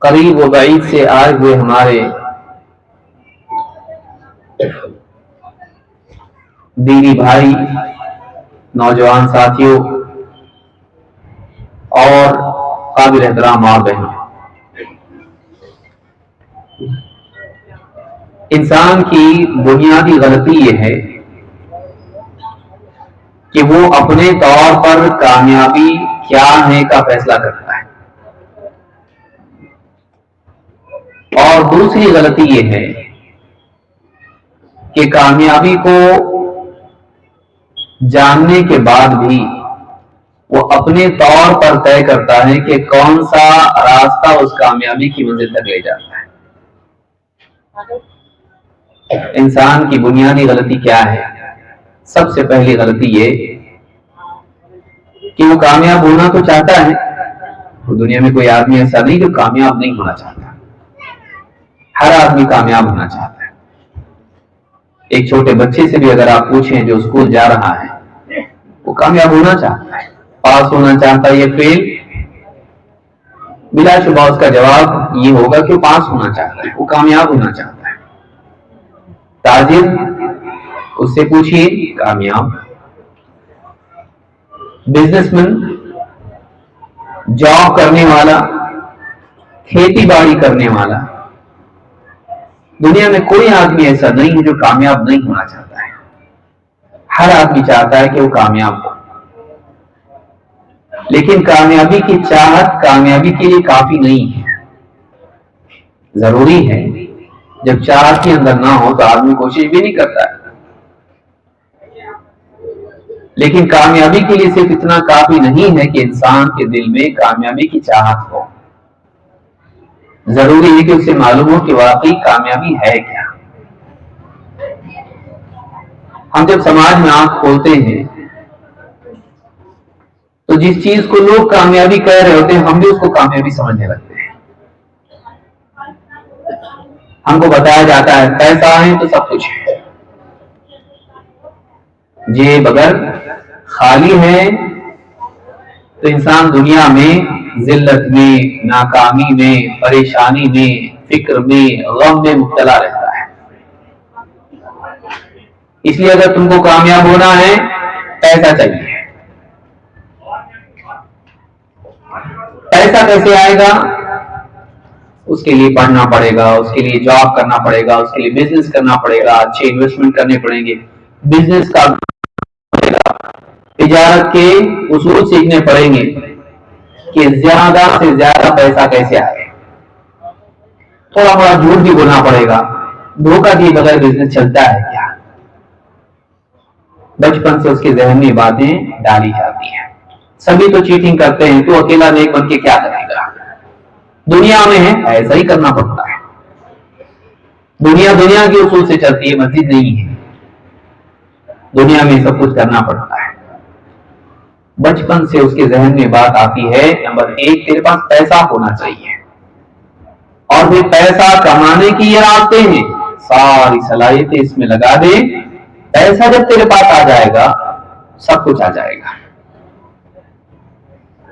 قریب و بعید سے آئے ہوئے ہمارے دینی بھائی، نوجوان ساتھیوں اور قابل احترام ماں بہنوں، انسان کی بنیادی غلطی یہ ہے کہ وہ اپنے طور پر کامیابی کیا ہے کا فیصلہ کرتا ہے، اور دوسری غلطی یہ ہے کہ کامیابی کو جاننے کے بعد بھی وہ اپنے طور پر طے کرتا ہے کہ کون سا راستہ اس کامیابی کی منزل تک لے جاتا ہے۔ انسان کی بنیادی غلطی کیا ہے؟ سب سے پہلی غلطی یہ کہ وہ کامیاب ہونا تو چاہتا ہے، دنیا میں کوئی آدمی ایسا نہیں جو کامیاب نہیں ہونا چاہتا، ہر آدمی کامیاب ہونا چاہتا ہے۔ ایک چھوٹے بچے سے بھی اگر آپ پوچھیں جو اسکول جا رہا ہے، وہ کامیاب ہونا چاہتا ہے، پاس ہونا چاہتا ہے یا فیل، بلا شبہ اس کا جواب یہ ہوگا کہ وہ پاس ہونا چاہتا ہے، وہ کامیاب ہونا چاہتا ہے۔ تاجر، اس سے پوچھئے، کامیاب۔ بزنس مین، جاب کرنے والا، کھیتی باڑی کرنے والا، دنیا میں کوئی آدمی ایسا نہیں ہے جو کامیاب نہیں ہونا چاہتا ہے، ہر آدمی چاہتا ہے کہ وہ کامیاب ہو، لیکن کامیابی کی چاہت کامیابی کے لیے کافی نہیں ہے۔ ضروری ہے، جب چاہت کے اندر نہ ہو تو آدمی کوشش بھی نہیں کرتا ہے، لیکن کامیابی کے لیے صرف اتنا کافی نہیں ہے کہ انسان کے دل میں کامیابی کی چاہت ہو، ضروری ہے کہ اسے معلوم ہو کہ واقعی کامیابی ہے کیا۔ ہم جب سماج میں آنکھ کھولتے ہیں تو جس چیز کو لوگ کامیابی کہہ رہے ہوتے ہیں ہم بھی اس کو کامیابی سمجھنے لگتے ہیں۔ ہم کو بتایا جاتا ہے پیسہ ہے تو سب کچھ ہے، جیب اگر خالی ہے تو انسان دنیا میں ذلت میں، ناکامی میں، پریشانی میں، فکر میں، غم میں مبتلا رہتا ہے۔ اس لیے اگر تم کو کامیاب ہونا ہے، پیسہ چاہیے۔ پیسہ کیسے آئے گا؟ اس کے لیے پڑھنا پڑے گا، اس کے لیے جاب کرنا پڑے گا، اس کے لیے بزنس کرنا پڑے گا، اچھے انویسٹمنٹ کرنے پڑیں گے، بزنس کا تجارت کے اصول سیکھنے پڑیں گے کہ زیادہ سے زیادہ پیسہ کیسے آئے۔ تھوڑا بڑا جھوٹ بھی بولنا پڑے گا، دھوکہ دیے بغیر بزنس چلتا ہے کیا؟ بچپن سے اس کے ذہن میں باتیں ڈالی جاتی ہیں، سبھی تو چیٹنگ کرتے ہیں، تو اکیلا نیک بن کے کیا کرے گا؟ دنیا میں ہے ایسا ہی کرنا پڑتا ہے، دنیا کے اصول سے چلتی ہے، مسجد نہیں ہے، دنیا میں سب کچھ کرنا پڑتا ہے۔ بچپن سے اس کے ذہن میں بات آتی ہے، نمبر 1 تیرے پاس پیسہ ہونا چاہیے، اور پھر پیسہ کمانے کی یہ راستے ہیں، ساری صلاحیتیں اس میں لگا دے، پیسہ جب تیرے پاس آ جائے گا سب کچھ آ جائے گا۔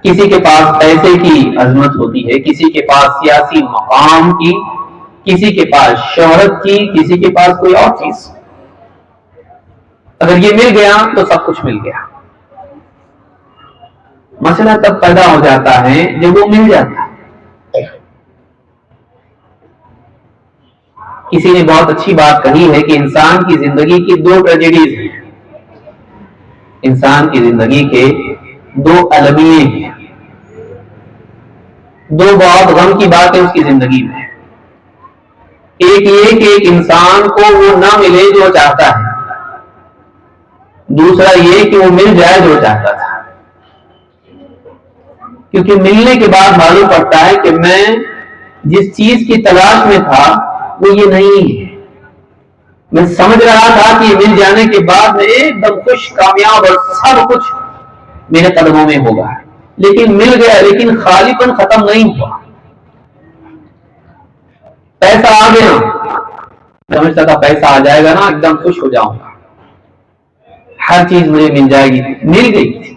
کسی کے پاس پیسے کی عظمت ہوتی ہے، کسی کے پاس سیاسی مقام کی، کسی کے پاس شہرت کی، کسی کے پاس کوئی اور چیز۔ اگر یہ مل گیا تو سب کچھ مل گیا۔ مسئلہ تب پیدا ہو جاتا ہے جب وہ مل جاتا ہے۔ کسی نے بہت اچھی بات کہی ہے کہ انسان کی زندگی کی 2 ٹریجڈیز ہیں، انسان کی زندگی کے 2 المیے ہیں، 2 بہت غم کی باتیں اس کی زندگی میں۔ ایک یہ کہ ایک انسان کو وہ نہ ملے جو چاہتا ہے، دوسرا یہ کہ وہ مل جائے جو چاہتا تھا، کیونکہ ملنے کے بعد معلوم پڑتا ہے کہ میں جس چیز کی تلاش میں تھا وہ یہ نہیں ہے۔ میں سمجھ رہا تھا کہ یہ مل جانے کے بعد میں ایک دم خوش، کامیاب اور سب کچھ میرے قدموں میں ہوگا، لیکن مل گیا، لیکن خالی پن ختم نہیں ہوا۔ پیسہ آ گیا، سمجھتا تھا پیسہ آ جائے گا نا ایک دم خوش ہو جاؤں گا، ہر چیز مجھے مل جائے گی، مل گئی تھی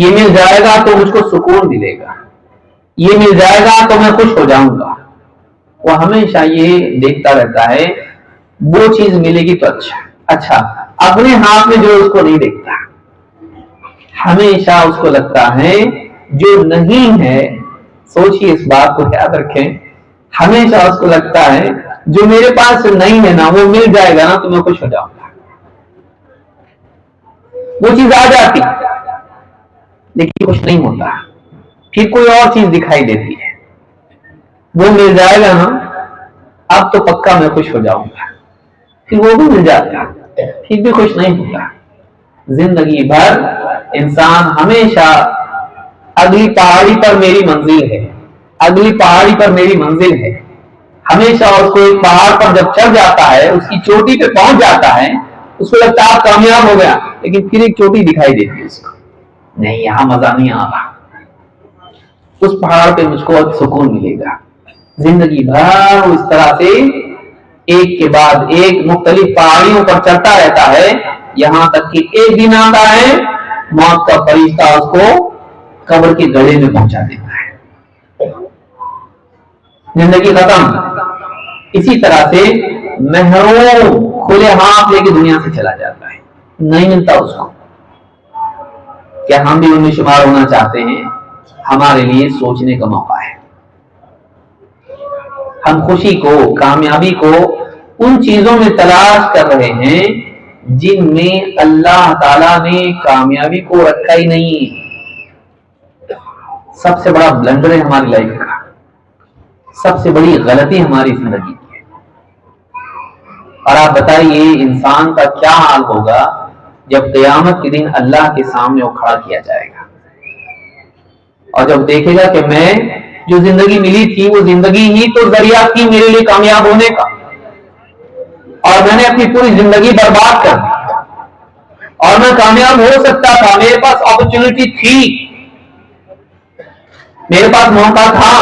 یہ مل جائے گا تو مجھ کو سکون ملے گا، یہ مل جائے گا تو میں خوش ہو جاؤں گا. وہ ہمیشہ یہ دیکھتا رہتا ہے وہ چیز ملے گی تو اچھا اپنے ہاتھ میں جو اس کو نہیں دیکھتا. ہمیشہ اس کو لگتا ہے جو نہیں ہے، سوچیے اس بات کو یاد رکھیں، ہمیشہ اس کو لگتا ہے جو میرے پاس نہیں ہے نا وہ مل جائے گا نا تو میں خوش ہو جاؤں گا. وہ چیز آ جاتی لیکن خوش نہیں ہوتا، پھر کوئی اور چیز دکھائی دیتی ہے، وہ مل جائے گا نا اب تو پکا میں خوش ہو جاؤں گا، پھر وہ بھی مل جاتا پھر بھی خوش نہیں ہوتا. زندگی بھر انسان ہمیشہ اگلی پہاڑی پر میری منزل ہے، اگلی پہاڑی پر میری منزل ہے، ہمیشہ اس کو ایک پہاڑ پر جب چڑھ جاتا ہے، اس کی چوٹی پہ پہنچ جاتا ہے، اس کو لگتا ہے آپ کامیاب ہو گیا، لیکن پھر ایک چوٹی دکھائی دیتی ہے اس کو، نہیں یہاں مزہ نہیں آ رہا، اس پہاڑ پہ مجھ کو سکون ملے گا. زندگی بھر اس طرح سے ایک کے بعد ایک مختلف پہاڑیوں پر چڑھتا رہتا ہے، یہاں تک کہ ایک دن آتا ہے موت کا فرشتہ اس کو قبر کے گڑھے میں پہنچا دیتا ہے، زندگی ختم. اسی طرح سے محروم کھلے ہاتھ لے کے دنیا سے چلا جاتا ہے، نہیں ملتا اس کو. کیا ہم بھی ان میں شمار ہونا چاہتے ہیں؟ ہمارے لیے سوچنے کا موقع ہے. ہم خوشی کو، کامیابی کو ان چیزوں میں تلاش کر رہے ہیں جن میں اللہ تعالیٰ نے کامیابی کو رکھا ہی نہیں. سب سے بڑا بلنڈر ہے ہماری لائف کا، سب سے بڑی غلطی ہماری زندگی کی ہے. اور آپ بتائیے انسان کا کیا حال ہوگا جب قیامت کے دن اللہ کے سامنے وہ کھڑا کیا جائے گا اور جب دیکھے گا کہ میں جو زندگی ملی تھی وہ زندگی ہی تو ذریعہ تھی میرے لیے کامیاب ہونے کا، اور میں نے اپنی پوری زندگی برباد کر دی، اور میں کامیاب ہو سکتا تھا، میرے پاس اپرچونٹی تھی، میرے پاس موقع تھا،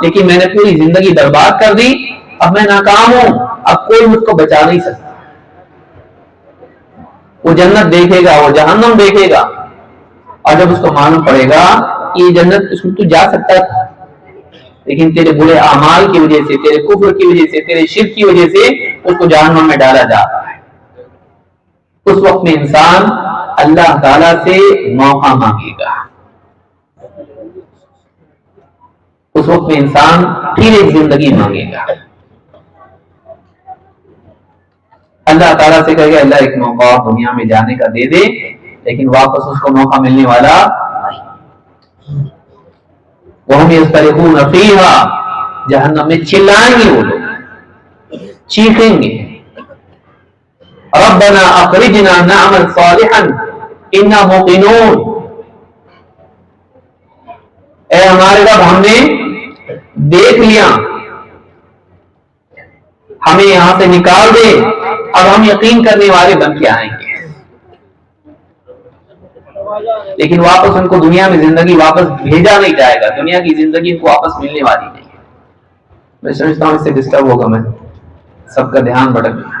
لیکن میں نے پوری زندگی برباد کر دی، اب میں ناکام ہوں، اب کوئی مجھ کو بچا نہیں سکتا. وہ جنت دیکھے گا، وہ جہنم دیکھے گا، اور جب اس کو معلوم پڑے گا کہ یہ جنت اس میں تو جا سکتا تھا لیکن تیرے برے اعمال کی وجہ سے، تیرے کفر کی وجہ سے، تیرے شرک کی وجہ سے اس کو جہنم میں ڈالا جا رہا ہے. اس وقت میں انسان اللہ تعالی سے موقع مانگے گا، اس وقت میں انسان پھر ایک زندگی مانگے گا. اللہ تعالیٰ سے کہے گا اللہ ایک موقع دنیا میں جانے کا دے دے، لیکن واپس اس کو موقع ملنے والا نہیں. وَهُمْ يَسْتَرِخُونَ فِيهَا، جہنم میں چلائیں گے، وہ لوگ چیخیں گے رَبَّنَا أَخْرِجْنَا نَعْمَلْ صَالِحًا إِنَّا مُوقِنُونَ، اے ہمارے رب ہم نے دیکھ لیا، ہمیں یہاں سے نکال دے، اب ہم یقین کرنے والے بن کے آئیں گے. لیکن واپس ان کو دنیا میں زندگی واپس بھیجا نہیں جائے گا، دنیا کی زندگی ان کو واپس ملنے والی نہیں ہے. میں سمجھتا ہوں اس سے ڈسٹرب ہوگا، میں سب کا دھیان بھٹک گیا.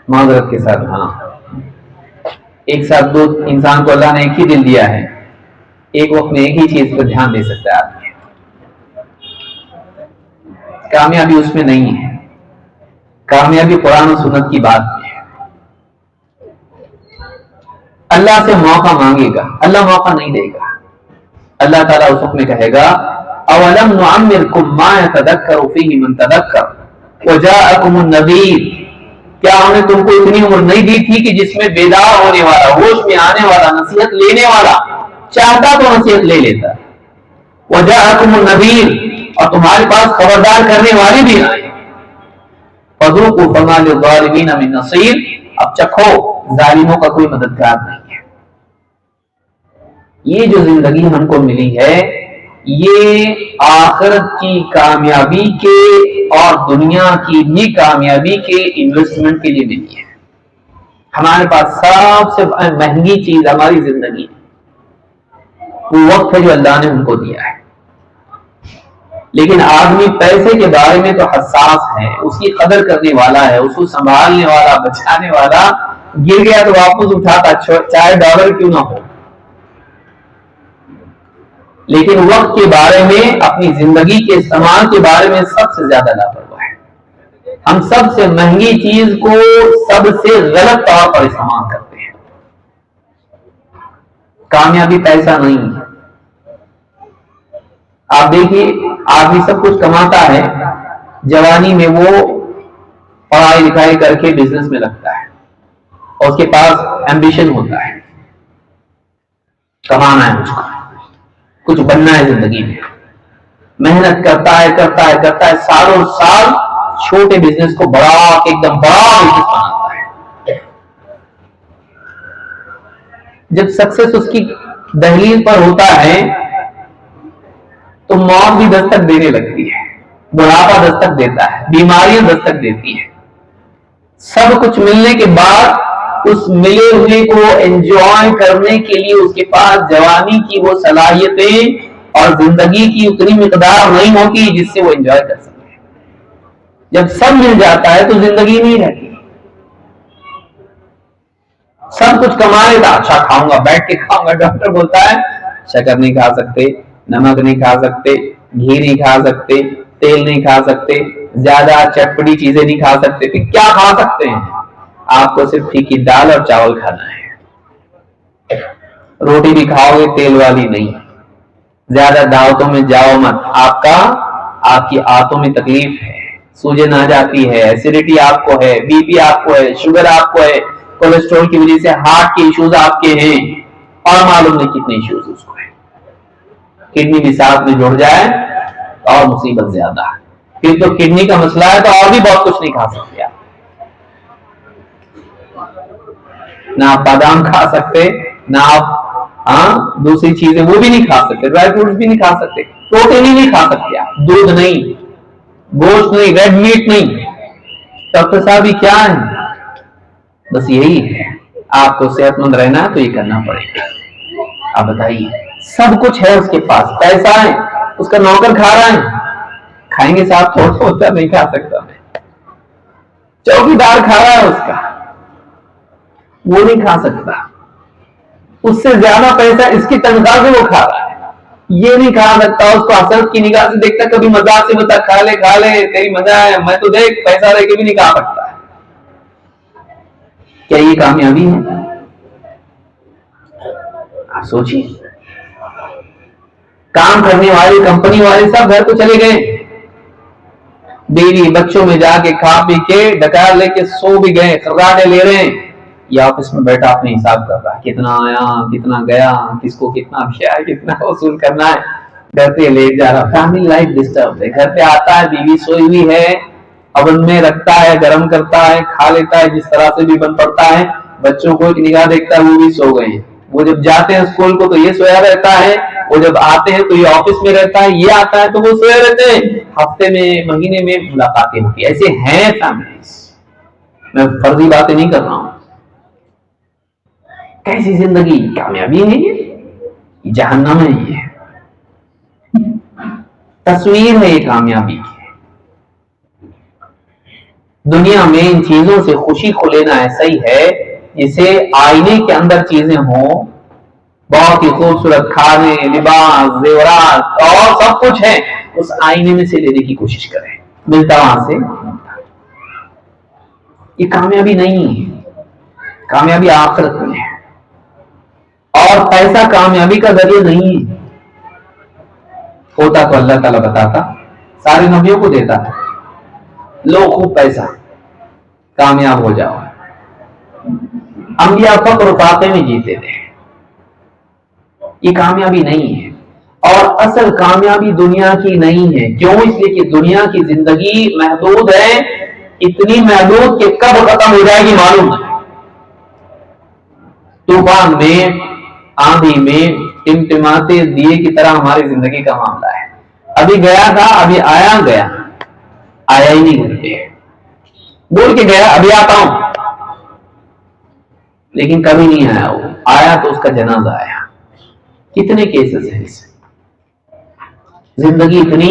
معذرت کے ساتھ. ہاں ایک ساتھ دو انسان کو اللہ نے ایک ہی دل دیا ہے، ایک وقت میں ایک ہی چیز پر دھیان دے سکتا ہے آدمی. کامیابی اس میں نہیں ہے، کامیابی قرآن و سنت کی بات میں ہے. اللہ سے موقع مانگے گا، اللہ موقع نہیں دے گا. اللہ تعالیٰ اس وقت میں کہے گا اولم نعمرکم ما یتذکر فیہ من تذکر وجاءکم النذیر، کیا ہم نے تم کو اتنی عمر نہیں دی تھی کہ جس میں بیدار ہونے والا، ہوش میں آنے والا، نصیحت لینے والا چاہتا تو نصیحت لے لیتا. وجاءکم النذیر، اور تمہارے پاس خبردار کرنے والے بھی آئے. فذوقوا فما للظالمین من نصیر، اب چکھو ظالموں کا کوئی مددگار نہیں ہے. یہ جو زندگی ہم کو ملی ہے یہ آخرت کی کامیابی کے اور دنیا کی بھی کامیابی کے انویسٹمنٹ کے لیے ملی ہے. ہمارے پاس سب سے مہنگی چیز ہماری زندگی وہ وقت ہے جو اللہ نے ہم کو دیا ہے. لیکن آدمی پیسے کے بارے میں تو حساس ہے، اس کی قدر کرنے والا ہے، اس کو سنبھالنے والا، بچانے والا، گر گیا تو واپس اٹھاتا چاہے ڈالر کیوں نہ ہو۔ لیکن وقت کے بارے میں، اپنی زندگی کے استعمال کے بارے میں سب سے زیادہ لاپرواہ ہے۔ ہم سب سے مہنگی چیز کو سب سے غلط طور پر استعمال کرتے ہیں۔ کامیابی پیسہ نہیں ہے۔ آپ دیکھیے، آدمی سب کچھ کماتا ہے، جوانی میں وہ پڑھائی لکھائی کر کے بزنس میں لگتا ہے اور اس کے پاس ایمبیشن ہوتا ہے، کمانا ہے، مجھ کو کچھ بننا ہے زندگی میں، محنت کرتا ہے سالوں سال، چھوٹے بزنس کو بڑا ایک دم بڑا بزنس بناتا ہے۔ جب سکسیس اس کی دہلیز پر ہوتا ہے تو موت بھی دستک دینے لگتی ہے، بڑھاپا دستک دیتا ہے، بیماریاں دستک دیتی ہیں۔ سب کچھ ملنے کے بعد اس ملے ہوئے کو انجوائے کرنے کے لیے اس کے پاس جوانی کی وہ صلاحیتیں اور زندگی کی اتنی مقدار نہیں ہوتی جس سے وہ انجوائے کر سکے۔ جب سب مل جاتا ہے تو زندگی نہیں رہتی۔ سب کچھ کما لیتا، اچھا کھاؤں گا، بیٹھ کے کھاؤں گا، ڈاکٹر بولتا ہے شکر نہیں کھا سکتے، نمک نہیں کھا سکتے، گھی نہیں کھا سکتے، تیل نہیں کھا سکتے، زیادہ چٹپٹی چیزیں نہیں کھا سکتے، پھر کیا کھا سکتے ہیں؟ آپ کو صرف پھیکی دال اور چاول کھانا ہے، روٹی بھی کھاؤ گے تیل والی نہیں، زیادہ دعوتوں میں جاؤ مت، آپ کی آنتوں میں تکلیف ہے، سوجن آ جاتی ہے، ایسیڈیٹی آپ کو ہے، بی پی آپ کو ہے، شوگر آپ کو ہے، کولیسٹرول کی وجہ سے ہارٹ کے ایشوز آپ کے ہیں، اور معلوم نہیں کتنے ایشوز اس کو ہے۔ کڈنی بھی ساتھ میں جڑ جائے اور مصیبت زیادہ ہے، پھر تو کڈنی کا مسئلہ ہے تو اور بھی بہت کچھ نہیں کھا سکتے آپ، نہ آپ بادام کھا سکتے، نہ آپ دوسری چیزیں وہ بھی نہیں کھا سکتے، ڈرائی فروٹس بھی نہیں کھا سکتے، پروٹین ہی نہیں کھا سکتے آپ، دودھ نہیں، گوشت نہیں، ریڈ میٹ نہیں، ڈاکٹر صاحب یہ کیا ہے؟ بس یہی ہے، آپ کو صحت مند رہنا تو یہ کرنا پڑے گا۔ آپ بتائیے، سب کچھ ہے اس کے پاس، پیسہ ہے، اس کا نوکر کھا رہا ہے، کھائیں گے صاحب تھوڑا ہوتا نہیں کھا سکتا میں، چوکی دار کھا رہا ہے اس کا، وہ نہیں کھا سکتا، اس سے زیادہ پیسہ اس کی تنخواہ سے وہ کھا رہا ہے، یہ نہیں کھا سکتا، اس کو حسرت کی نگاہ سے دیکھتا، کبھی مزاق سے بتا کھا لے تیری مزہ ہے، میں تو دیکھ پیسہ رہ کے بھی نہیں کھا سکتا۔ کیا یہ کامیابی ہے؟ آپ سوچیے، کام کرنے والے کمپنی والے سب گھر کو چلے گئے، بیوی بچوں میں جا کے کھا پی کے ڈکار لے کے سو بھی گئے، خراٹے لے رہے ہیں، یہ آفس میں بیٹھا اپنے حساب کر رہا ہے، کتنا آیا کتنا گیا، کس کو کتنا کیا ہے، کتنا وصول کرنا ہے، گھر پہ لیٹ جا رہا، فیملی لائف ڈسٹرب ہے، گھر پہ آتا ہے بیوی سوئی ہوئی ہے، اوون میں رکھتا ہے، گرم کرتا ہے، کھا لیتا ہے جس طرح سے بھی بن پڑتا ہے، بچوں کو ایک نگاہ دیکھتا ہے وہ بھی سو گئے ہیں، وہ جب جاتے ہیں اسکول کو تو یہ سویا رہتا ہے، وہ جب آتے ہیں تو یہ آفس میں رہتا ہے، یہ آتا ہے تو وہ سویا رہتے ہیں، ہفتے میں مہینے میں ملاقاتیں ہوتی ہیں، ایسے ہیں فیملیز، میں فرضی باتیں نہیں کر رہا ہوں۔ کیسی زندگی؟ کامیابی ہے یہ جہنم ہے، یہ تصویر ہے یہ کامیابی کی۔ دنیا میں ان چیزوں سے خوشی کو لینا ایسا ہی ہے جسے آئینے کے اندر چیزیں ہوں، بہت ہی خوبصورت کھانے، لباس، زیورات اور سب کچھ ہے، اس آئینے میں سے لینے کی کوشش کریں، ملتا وہاں سے۔ یہ کامیابی نہیں ہے، کامیابی آخرت میں ہے، اور پیسہ کامیابی کا ذریعہ نہیں ہے، ہوتا تو اللہ تعالیٰ بتاتا، سارے نبیوں کو دیتا، لو خوب پیسہ کامیاب ہو جاؤ۔ انبیاء فقر و فاقے میں جیتے تھے، یہ کامیابی نہیں ہے، اور اصل کامیابی دنیا کی نہیں ہے، کیوں؟ اس لیے کہ دنیا کی زندگی محدود ہے، اتنی محدود کہ کب ختم ہو جائے گی معلوم نہیں، طوفان میں، آندھی میں، ٹمٹماتے دیے کی طرح ہماری زندگی کا معاملہ ہے، ابھی گیا تھا، ابھی گیا آیا ہی نہیں گھر پہ، بول کے گیا ابھی آتا ہوں، لیکن کبھی نہیں آیا، وہ آیا تو اس کا جنازہ آیا۔ کتنے کیسز ہیں اس، زندگی اتنی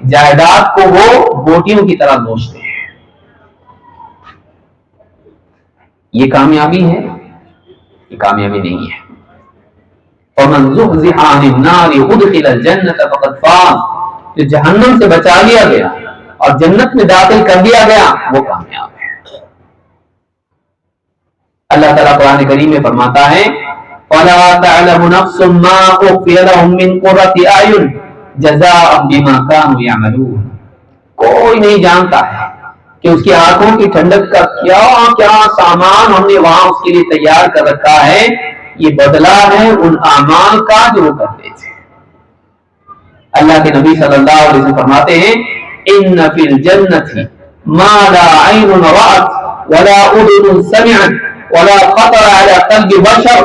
جائیداد کو وہ بوٹیوں کی طرح نوچتے ہیں. یہ کامیابی ہے؟ یہ کامیابی نہیں ہے. وَمَنْ زُحْزِحَ عَنِ النَّارِ وَأُدْخِلَ الْجَنَّةَ فَقَدْ فَازَ. جو جہنم سے بچا لیا گیا اور جنت میں داخل کر دیا گیا وہ کامیاب ہے. اللہ تعالیٰ قرآن کریم میں فرماتا ہے فَلَا تَعْلَمُ نَفْسٌ مَّا أُخْفِيَ لَهُم مِّن قُرَّةِ أَعْيُنٍ جَزَاءً بِمَا كَانُوا يَعْمَلُونَ. کوئی نہیں جانتا ہے کہ اس کی آنکھوں کی ٹھنڈک کا کیا کیا سامان ہم نے وہاں اس کے لیے تیار کر رکھا ہے. یہ بدلہ ہے ان اعمال کا جو وہ کرتے تھے. اللہ کے نبی صلی اللہ علیہ وسلم فرماتے ہیں ان فی الجنۃ ما لا عین رأت ولا اذن سمعت ولا خطر على قلب بشر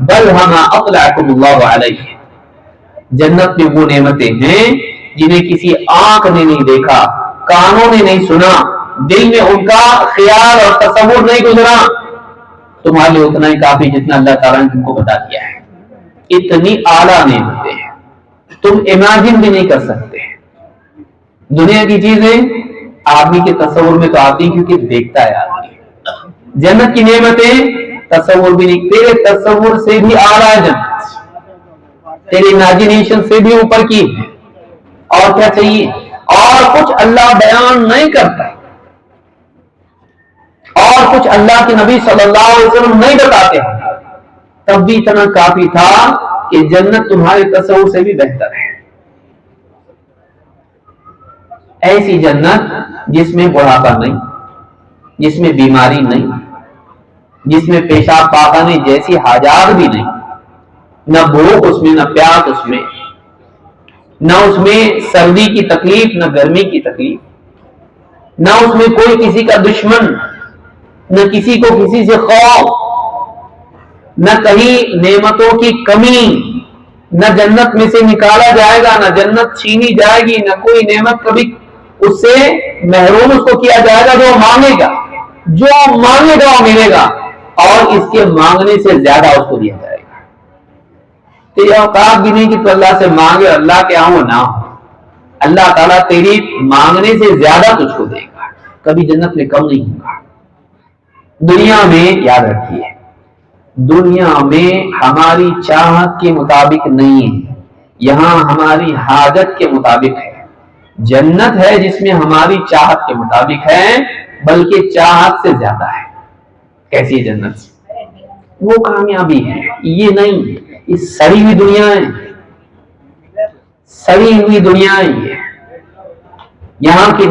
بل ہما اطلعکم اللہ علیہ. جنت میں وہ نعمتیں ہیں جنہیں کسی آنکھ نے نہیں دیکھا, کانوں نے نہیں سنا, دل میں ان کا خیال اور تصور نہیں گزرا. تمہارے لیے اتنا ہی کافی جتنا اللہ تعالیٰ نے تم کو بتا دیا ہے. اتنی اعلیٰ نعمتیں ہیں تم امیجن بھی نہیں کر سکتے. دنیا کی چیزیں آدمی کے تصور میں تو آتی کیونکہ دیکھتا ہے آدمی. جنت کی نعمتیں تصور بھی نہیں, تیرے تصور سے بھی اعلیٰ جنت, تیری امیجنیشن سے بھی اوپر کی ہے. اور کیا چاہیے؟ اور کچھ اللہ بیان نہیں کرتا, اور کچھ اللہ کے نبی صلی اللہ علیہ وسلم نہیں بتاتے ہیں, تب بھی اتنا کافی تھا کہ جنت تمہارے تصور سے بھی بہتر ہے. ایسی جنت جس میں بڑھاپا نہیں, جس میں بیماری نہیں, جس میں پیشاب پاخانے جیسی حاجات بھی نہیں, نہ بھوک اس میں, نہ پیاس اس میں, نہ اس میں سردی کی تکلیف, نہ گرمی کی تکلیف, نہ اس میں کوئی کسی کا دشمن, نہ کسی کو کسی سے خوف, نہ کہیں نعمتوں کی کمی, نہ جنت میں سے نکالا جائے گا, نہ جنت چھینی جائے گی, نہ کوئی نعمت کبھی اس سے محروم اس کو کیا جائے گا. جو مانگے گا, جو مانگے گا وہ ملے گا, اور اس کے مانگنے سے زیادہ اس کو دیا جائے گا. تیری اوقات بھی نہیں کہ تو اللہ سے مانگے اور اللہ کے آؤں نہ ہو. اللہ تعالیٰ تیری مانگنے سے زیادہ تجھ کو دے گا, کبھی جنت میں کم نہیں ہوگا. دنیا میں یاد رکھیے, دنیا میں ہماری چاہت کے مطابق نہیں ہے, یہاں ہماری حاجت کے مطابق ہے. جنت ہے جس میں ہماری چاہت کے مطابق ہے, بلکہ چاہت سے زیادہ ہے. کیسی ہے جنت؟ وہ کامیابی ہے. یہ نہیں, یہ سڑی ہوئی دنیا ہے, سڑی ہوئی دنیا ہے. یہاں کی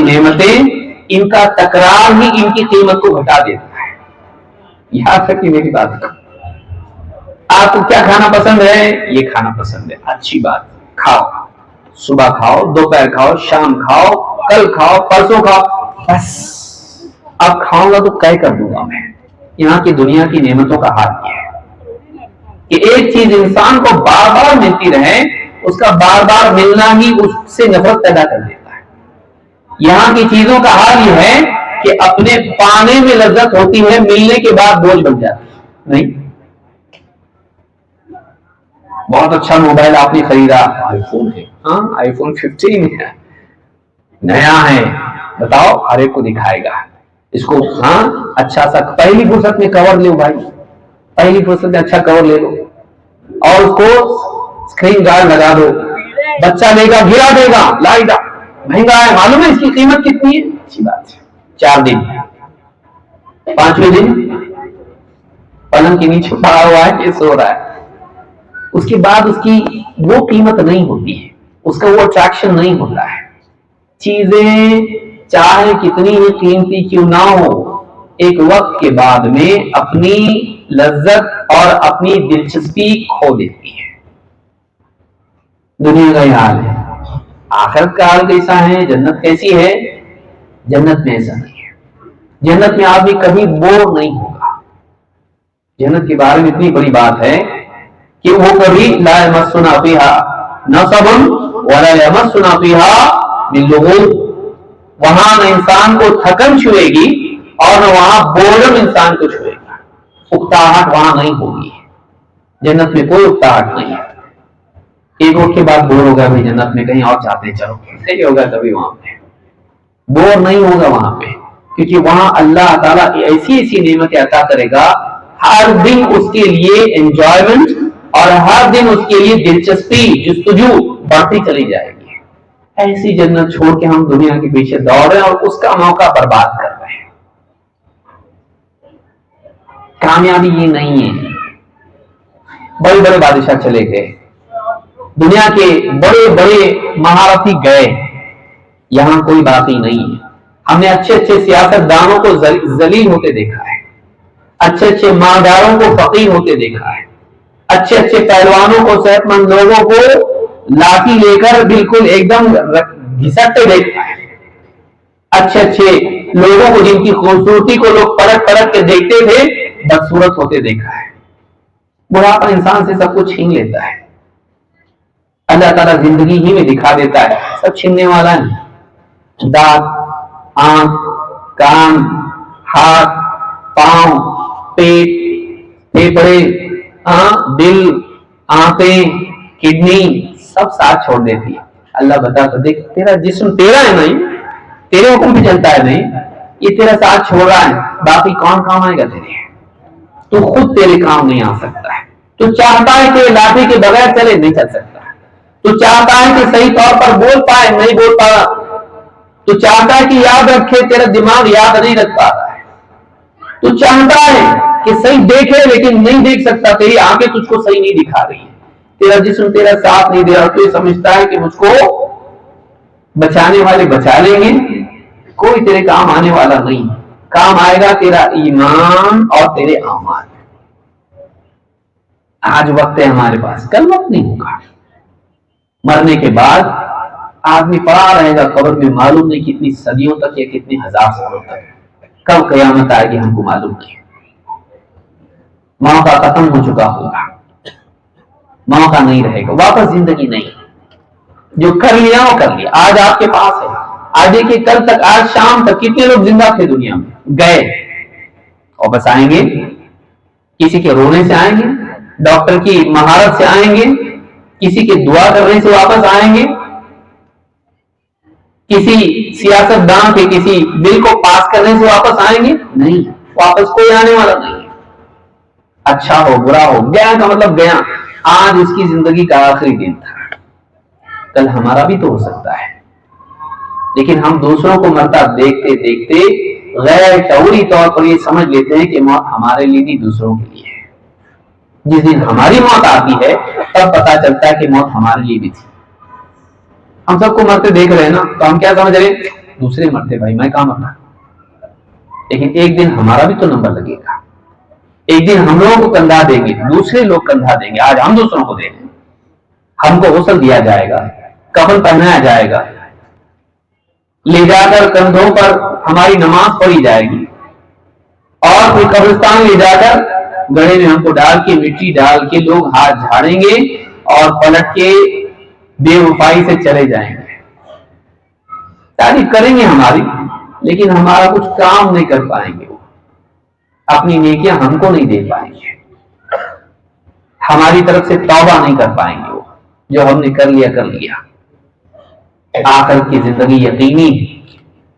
نعمتیں ان کا تکرار ہی ان کی قیمت کو گھٹا دیتا ہے. یاد رکھیے میری بات کا. آپ کو کیا کھانا پسند ہے؟ یہ کھانا پسند ہے, اچھی بات, کھاؤ. صبح کھاؤ, دوپہر کھاؤ, شام کھاؤ, کل کھاؤ, پرسوں کھاؤ, بس اب کھاؤں گا تو کیا کر دوں گا میں. یہاں کی دنیا کی نعمتوں کا حال یہ ہے کہ ایک چیز انسان کو بار بار ملتی رہے, اس کا بار بار ملنا ہی اس سے نفرت پیدا کر دیتا ہے. یہاں کی چیزوں کا حال یہ ہے کہ اپنے پانے میں لذت ہوتی ہے, ملنے کے بعد بوجھ بن جاتی ہے. نہیں, بہت اچھا موبائل آپ نے خریدا, آئی فون ہے, ہاں آئی فون 15 ہے, نیا ہے, بتاؤ ہر ایک کو دکھائے گا اس کو. ہاں اچھا سا پہلی فرصت میں کور لو بھائی, پہلی فرصت میں اچھا کور لے لو, اور اس کو اسکرین گارڈ لگا دو. بچہ لے گا, گرا دے گا, لائے گا, مہنگا ہے, معلوم ہے اس کی قیمت کتنی ہے؟ اچھی بات ہے. 4 دن, 5ویں دن پلنگ کے نیچے پڑا ہوا ہے, یہ سو رہا ہے. اس کے بعد اس کی وہ قیمت نہیں ہوتی ہے, اس کا وہ اٹریکشن نہیں ہوتا ہے. چیزیں چاہے کتنی ہی قیمتی کیوں نہ ہو, ایک وقت کے بعد میں اپنی لذت اور اپنی دلچسپی کھو دیتی ہے. دنیا کا یہ حال ہے. آخرت کا حال کیسا ہے؟ جنت کیسی ہے؟ جنت میں ایسا نہیں ہے. جنت میں آدمی کبھی بور نہیں ہوگا. جنت کے بارے میں اتنی بڑی بات ہے کہ وہ کبھی لا یمسنا فیہا نصب ولا یمسنا فیہا من لغوب. وہاں نہ انسان کو تھکن چھوئے گی اور نہ وہاں بورڈم انسان کو چھوئے گا. اکتاہٹ وہاں نہیں ہوگی. جنت میں کوئی اکتاہٹ نہیں ہے. ایک وقت کے بعد بور ہوگا بھائی جنت میں کہیں اور چاہتے ہیں چلو، نہیں ہوگا کبھی وہاں پہ بور نہیں ہوگا وہاں پہ، کیونکہ وہاں اللہ تعالیٰ ایسی ایسی نعمتیں عطا کرے گا، ہر دن اس کے لیے انجوائمنٹ اور ہر دن اس کے لیے دلچسپی جستجو بڑھتی چلی جائے گی۔ ایسی جنت چھوڑ کے ہم دنیا کے پیچھے دوڑ رہے ہیں اور اس کا موقع برباد کر رہے ہیں۔ کامیابی یہ نہیں ہے۔ بڑے بڑے بادشاہ چلے گئے، دنیا کے بڑے بڑے مہارتی گئے، یہاں کوئی باقی نہیں ہے۔ ہم نے اچھے اچھے سیاست دانوں کو ذلیل ہوتے دیکھا ہے، اچھے اچھے مالداروں کو فقیر ہوتے دیکھا ہے، اچھے اچھے پہلوانوں کو، صحت مند لوگوں کو لاٹھی لے کر بالکل ایک دم گھسٹتے دیکھا ہے، اچھے اچھے لوگوں کو جن کی خوبصورتی کو لوگ پلٹ پلٹ کے دیکھتے تھے بدصورت ہوتے دیکھا ہے۔ بڑھاپا انسان سے سب کچھ چھین لیتا ہے، اللہ تعالیٰ زندگی ہی میں دکھا دیتا ہے سب چھیننے والا ہے۔ دانت، آنکھ، کان، ہاتھ، پاؤں، پیٹ، پھیپھڑے، دل، آنتیں، کڈنی سب ساتھ چھوڑ دیتی ہے۔ اللہ بتا تو دیکھ، تیرا جسم تیرا ہے نہیں، تیرے حکم پہ چلتا ہے نہیں، یہ تیرا ساتھ چھوڑ رہا ہے، باقی کون کام آئے گا تیرے؟ تو خود تیرے کام نہیں آ سکتا ہے۔ تو چاہتا ہے کہ لاٹھی کے بغیر چلے، نہیں چل سکتا۔ تو چاہتا ہے کہ صحیح طور پر بول پائے، نہیں بول پا۔ تو چاہتا ہے کہ یاد رکھے، تیرا دماغ یاد نہیں رکھ پا رہا ہے۔ تو چاہتا ہے کہ صحیح دیکھے لیکن نہیں دیکھ سکتا، تیری آنکھیں تجھ کو صحیح نہیں دکھا رہی ہے، تیرا جسم تیرا ساتھ نہیں دے رہا، تو یہ سمجھتا ہے کہ مجھ کو بچانے والے بچا لیں گے، کوئی تیرے کام آنے والا نہیں۔ کام آئے گا تیرا ایمان اور تیرے اعمال۔ آج وقت ہے ہمارے پاس، کل وقت نہیں ہوگا۔ مرنے کے بعد آدمی پڑا رہے گا قبر میں، معلوم نہیں کتنی صدیوں تک یا کتنے ہزار سالوں تک، کب قیامت آئے گی ہم کو معلوم نہیں۔ موقع ختم ہو چکا ہوگا، موقع نہیں رہے گا، واپس زندگی نہیں۔ جو کر لیا وہ کر لیا، آج آپ کے پاس ہے۔ آج دیکھیے کل تک، آج شام تک کتنے لوگ زندہ تھے دنیا میں، گئے اور بس آئیں گے، کسی کے رونے سے آئیں گے، ڈاکٹر کی مہارت سے آئیں گے، کسی کے دعا کرنے سے واپس آئیں گے، کسی سیاست دان کے کسی بل کو پاس کرنے سے واپس آئیں گے؟ نہیں، واپس کوئی آنے والا نہیں ہے۔ اچھا ہو برا ہو، گیا کا مطلب گیا۔ آج اس کی زندگی کا آخری دن تھا، کل ہمارا بھی تو ہو سکتا ہے، لیکن ہم دوسروں کو مرتا دیکھتے دیکھتے غیر شعوری طور پر یہ سمجھ لیتے ہیں کہ موت ہمارے لیے نہیں، دوسروں کے لیے ہے۔ جس دن ہماری موت آتی ہے تب پتا چلتا ہے کہ موت ہمارے لیے بھی تھی۔ ہم سب کو مرتے دیکھ رہے ہیں نا، تو ہم کیا سمجھ رہے ہیں؟ دوسرے مرتے، بھائی میں کہاں مرنا؟ لیکن ایک دن ہمارا بھی تو نمبر لگے گا، ایک دن ہم لوگوں کو کندھا دیں گے، دوسرے لوگ کندھا دیں گے۔ آج ہم دوسروں کو دیں گے، ہم کو غسل دیا جائے گا، کفن پہنایا جائے گا، لے جا کر کندھوں پر ہماری نماز پڑھی جائے گی، اور پھر قبرستان لے جا کر گڑھے میں ہم کو ڈال کے، مٹی ڈال کے لوگ ہاتھ جھاڑیں گے اور پلٹ کے بے وفائی سے چلے جائیں گے۔ تعریف کریں گے ہماری، لیکن ہمارا کچھ کام نہیں کر پائیں گے، وہ اپنی نیکیاں ہم کو نہیں دے پائیں گے، ہماری طرف سے توبہ نہیں کر پائیں گے، وہ جو ہم نے کر لیا کر لیا۔ آخرت کی زندگی یقینی،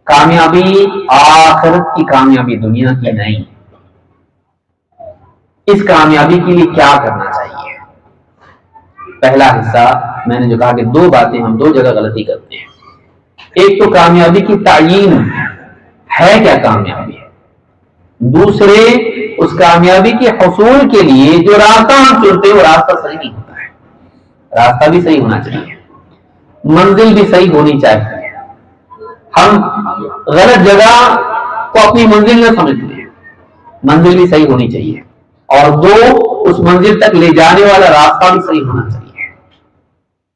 کامیابی آخرت کی کامیابی، دنیا کی نہیں۔ اس کامیابی کے لیے کیا کرنا چاہیے؟ پہلا حصہ میں نے جو کہا کہ دو باتیں ہم دو جگہ غلطی کرتے ہیں۔ ایک تو کامیابی کی تعیین ہے، کیا کامیابی ہے، دوسرے اس کامیابی کے حصول کے لیے جو راستہ ہم چنتے ہیں وہ راستہ صحیح نہیں ہوتا ہے۔ راستہ بھی صحیح ہونا چاہیے، منزل بھی صحیح ہونی چاہیے۔ ہم غلط جگہ کو اپنی منزل نہ سمجھتے ہیں، منزل بھی صحیح ہونی چاہیے، اور دو اس منزل تک لے جانے والا راستہ بھی صحیح ہونا چاہیے۔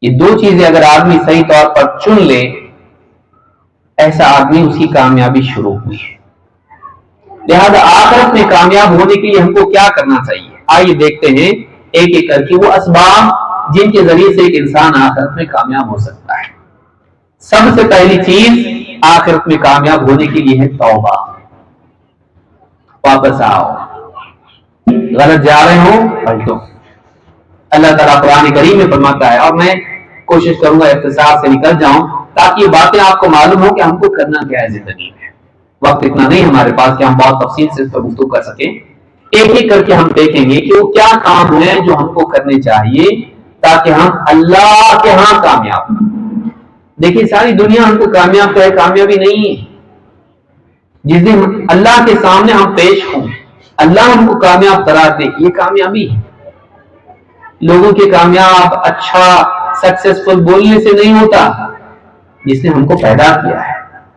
یہ دو چیزیں اگر آدمی صحیح طور پر چن لے، ایسا آدمی، اس کی کامیابی شروع ہوئی ہے۔ لہذا آخرت میں کامیاب ہونے کے لیے ہم کو کیا کرنا چاہیے؟ آئیے دیکھتے ہیں ایک ایک کر کے وہ اسباب جن کے ذریعے سے ایک انسان آخرت میں کامیاب ہو سکتا ہے۔ سب سے پہلی چیز آخرت میں کامیاب ہونے کے لیے ہے توبہ۔ واپس آؤ، غلط جا رہے ہو پلٹو، اللہ تعالیٰ قرآن کریم میں فرماتا ہے، اور میں کوشش کروں گا اختصار سے نکل جاؤں تاکہ یہ باتیں آپ کو معلوم ہو کہ ہم کو کرنا کیا ہے زندگی میں. وقت اتنا نہیں ہمارے پاس کہ ہم بہت تفصیل سے اس پر گفتگو کر سکیں. ایک ایک کر کے ہم دیکھیں گے کہ وہ کیا کام ہے جو ہم کو کرنے چاہیے تاکہ ہم اللہ کے ہاں کامیاب ہوں. دیکھیے ساری دنیا ہم کو کامیاب کہے، کامیابی نہیں ہے. جس دن اللہ کے سامنے ہم پیش ہوں، اللہ ہم کو کامیاب قرار دے، یہ کامیابی ہے. لوگوں کے کامیاب اچھا سکسیسفل بولنے سے نہیں ہوتا. جس نے ہم کو پیدا کیا ہے،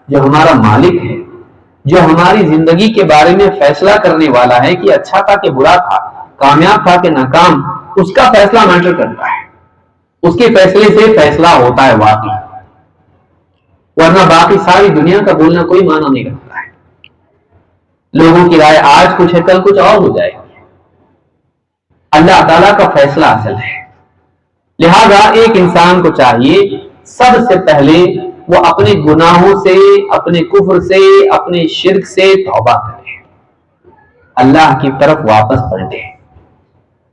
جو ہمارا مالک ہے، جو ہماری زندگی کے بارے میں فیصلہ کرنے والا ہے کہ اچھا تھا کہ برا تھا، کامیاب تھا کہ ناکام، اس کا فیصلہ میٹر کرتا ہے. اس کے فیصلے سے فیصلہ ہوتا ہے واقعی، ورنہ باقی ساری دنیا کا بولنا کوئی معنی نہیں رکھتا ہے. لوگوں کی رائے آج کچھ ہے، کل کچھ اور ہو جائے گی. اللہ تعالیٰ کا فیصلہ اصل ہے. لہذا ایک انسان کو چاہیے سب سے پہلے وہ اپنے گناہوں سے، اپنے کفر سے، اپنے شرک سے توبہ کرے، اللہ کی طرف واپس پلٹے،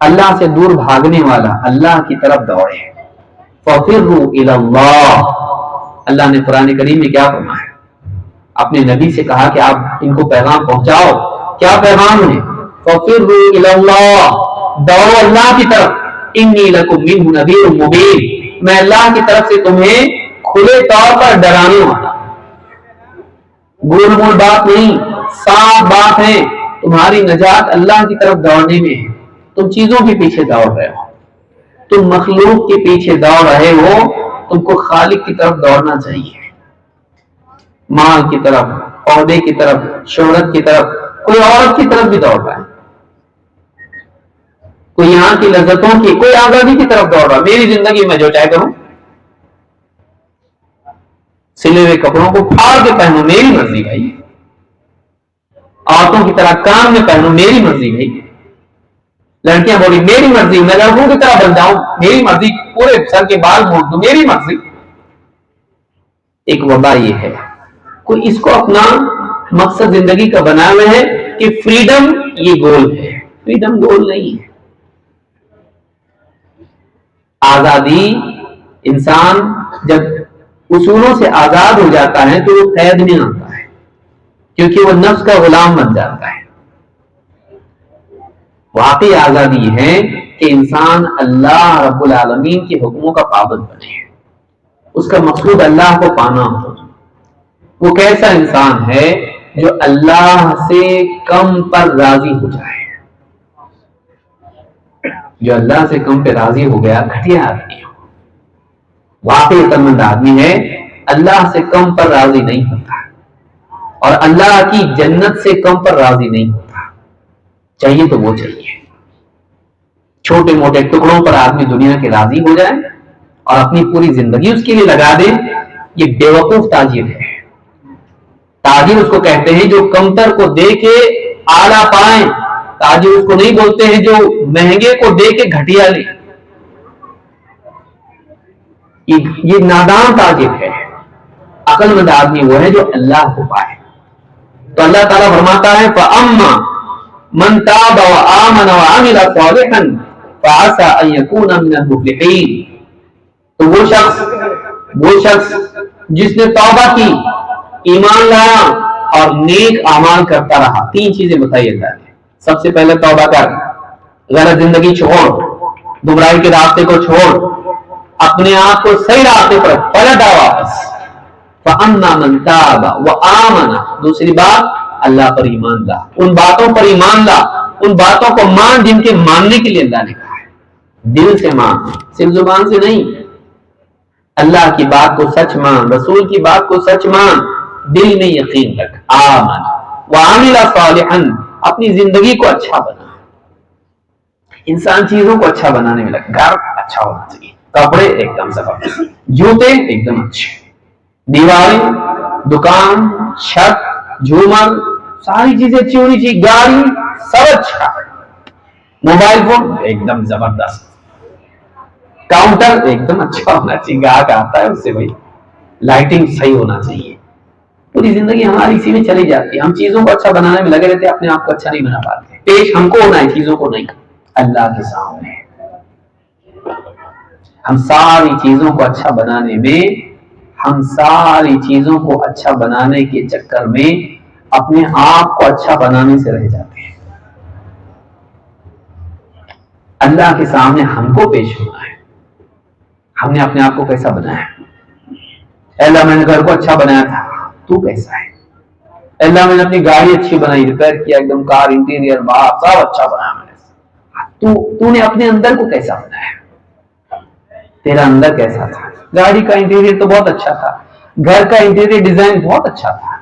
اللہ سے دور بھاگنے والا اللہ کی طرف دوڑے. فَفِرُّوا إِلَى اللَّهِ. اللہ نے قرآن کریم میں کیا فرمایا؟ اپنے نبی سے کہا کہ آپ ان کو پیغام پہنچاؤ. کیا پیغام ہے؟ فَفِرُّوا إِلَى اللَّهِ. دوڑو اللہ کی طرف. إِنِّي لَكُمْ مِنْهُ نَذِيرٌ مُبِينٌ. میں اللہ کی طرف سے تمہیں کھلے طور پر ڈرانے والا. گول مول بات نہیں، صاف بات ہے. تمہاری نجات اللہ کی طرف دوڑنے میں ہے. تم چیزوں کے پیچھے دوڑ رہے ہو، تم مخلوق کے پیچھے دوڑ رہے ہو. تم کو خالق کی طرف دوڑنا چاہیے. مال کی طرف، عہدے کی طرف، شہرت کی طرف، کوئی عورت کی طرف بھی دوڑ رہا ہے، کوئی یہاں کی لذتوں کی، کوئی آزادی کی طرف دوڑ رہا ہے. میری زندگی میں جو چاہے کروں، سلے ہوئے کپڑوں کو پھاڑ کے پہنو، میری مرضی بھائی. عورتوں کی طرح کام میں پہنو، میری مرضی بھائی. لڑکیاں بولی میری مرضی، میں لڑکوں کی طرح بن جاؤں، میری مرضی. پورے سر کے بال موڑ دوں، میری مرضی. ایک وبا یہ ہے، کوئی اس کو اپنا مقصد زندگی کا بنا ہوا ہے کہ فریڈم یہ گول ہے. فریڈم گول نہیں ہے. آزادی، انسان جب اصولوں سے آزاد ہو جاتا ہے تو وہ قید میں آتا ہے، کیونکہ وہ نفس کا غلام بن جاتا ہے. واقعی آزادی یہ ہے کہ انسان اللہ رب العالمین کے حکموں کا پابند بنے. اس کا مقصود اللہ کو پانا ہو. وہ کیسا انسان ہے جو اللہ سے کم پر راضی ہو جائے. جو اللہ سے کم پہ راضی ہو گیا گھٹیا آدمی ہو. واقعی عقلمند آدمی ہے، اللہ سے کم پر راضی نہیں ہوتا، اور اللہ کی جنت سے کم پر راضی نہیں ہوتا. چاہیے تو وہ چاہیے. چھوٹے موٹے ٹکڑوں پر آدمی دنیا کے راضی ہو جائے اور اپنی پوری زندگی اس کے لیے لگا دے، یہ بے وقوف تاجر ہے. تاجر اس کو کہتے ہیں جو کمتر کو دے کے اعلیٰ پائیں. تاجر اس کو نہیں بولتے ہیں جو مہنگے کو دے کے گھٹیا لے. یہ نادان تاجر ہے. عقل مند آدمی وہ ہے جو اللہ کو پائے. تو اللہ تعالیٰ فرماتا ہے فَأَمَّا مَن تَابَ وَآمَنَ وَعَمِلَ صَالِحًا فَعَسَىٰ أَن يَكُونَ مِنَ الْمُفْلِحِينَ. تو وہ شخص جس نے توبہ کی، ایمان لایا اور نیک اعمال کرتا رہا. تین چیزیں بتائی اللہ نے. سب سے پہلے توبہ کر، غلط زندگی چھوڑ، گمراہی کے راستے کو چھوڑ، اپنے آپ کو صحیح راستے پر پلٹ آ واپس. فَأَمَّا مَن تَابَ وَآمَنَ. دوسری بات، اللہ پر ایمان لا. ان باتوں پر ایمان لا، ان باتوں کو مان جن کے ماننے کے لیے اللہ نے کہا ہے. دل سے مان، صرف زبان سے نہیں. اللہ کی بات کو سچ مان، رسول کی بات کو سچ مان، دل میں یقین رکھ. آمن وعمل صالحا. اپنی زندگی کو اچھا بنا. انسان چیزوں کو اچھا بنانے میں لگا. گھر اچھا ہونا چاہیے، کپڑے ایک دم صاف، جوتے ایک دم اچھے، دیواریں، دکان، چھت، جھومر، ساری چیزیں اچھی ہونی چاہیے. گاڑی سب اچھا، موبائل فون ایک دم زبردست، کاؤنٹر ایک دم اچھا ہونا چاہیے. گاہک آتا ہے اس سے بھائی لائٹنگ صحیح ہونا چاہیے. پوری زندگی ہماری اسی میں چلی جاتی ہے. ہم چیزوں کو اچھا بنانے میں لگے رہتے ہیں، اپنے آپ کو اچھا نہیں بنا پاتے. پیش ہم کو ہونا ہے، چیزوں کو نہیں. اللہ کے سامنے ہم ساری چیزوں کو اچھا بنانے میں، ہم ساری چیزوں کو اچھا بنانے کے چکر میں اپنے آپ کو اچھا بنانے سے رہ جاتے ہیں۔ اللہ کے سامنے ہم کو پیش ہونا ہے، ہم نے اپنے آپ کو کیسا بنایا؟ اے اللہ میں نے گھر کو اچھا بنایا تھا، تو کیسا ہے؟ اے اللہ میں نے اپنی گاڑی اچھی بنائی، ریپیئر کیا، ایک دم کار انٹیریئر باہر سب اچھا بنایا میں نے، تو نے اپنے اندر کو کیسا بنایا؟ تیرا اندر کیسا تھا؟ گاڑی کا انٹیریئر تو بہت اچھا تھا، گھر کا انٹیریئر ڈیزائن بہت اچھا تھا،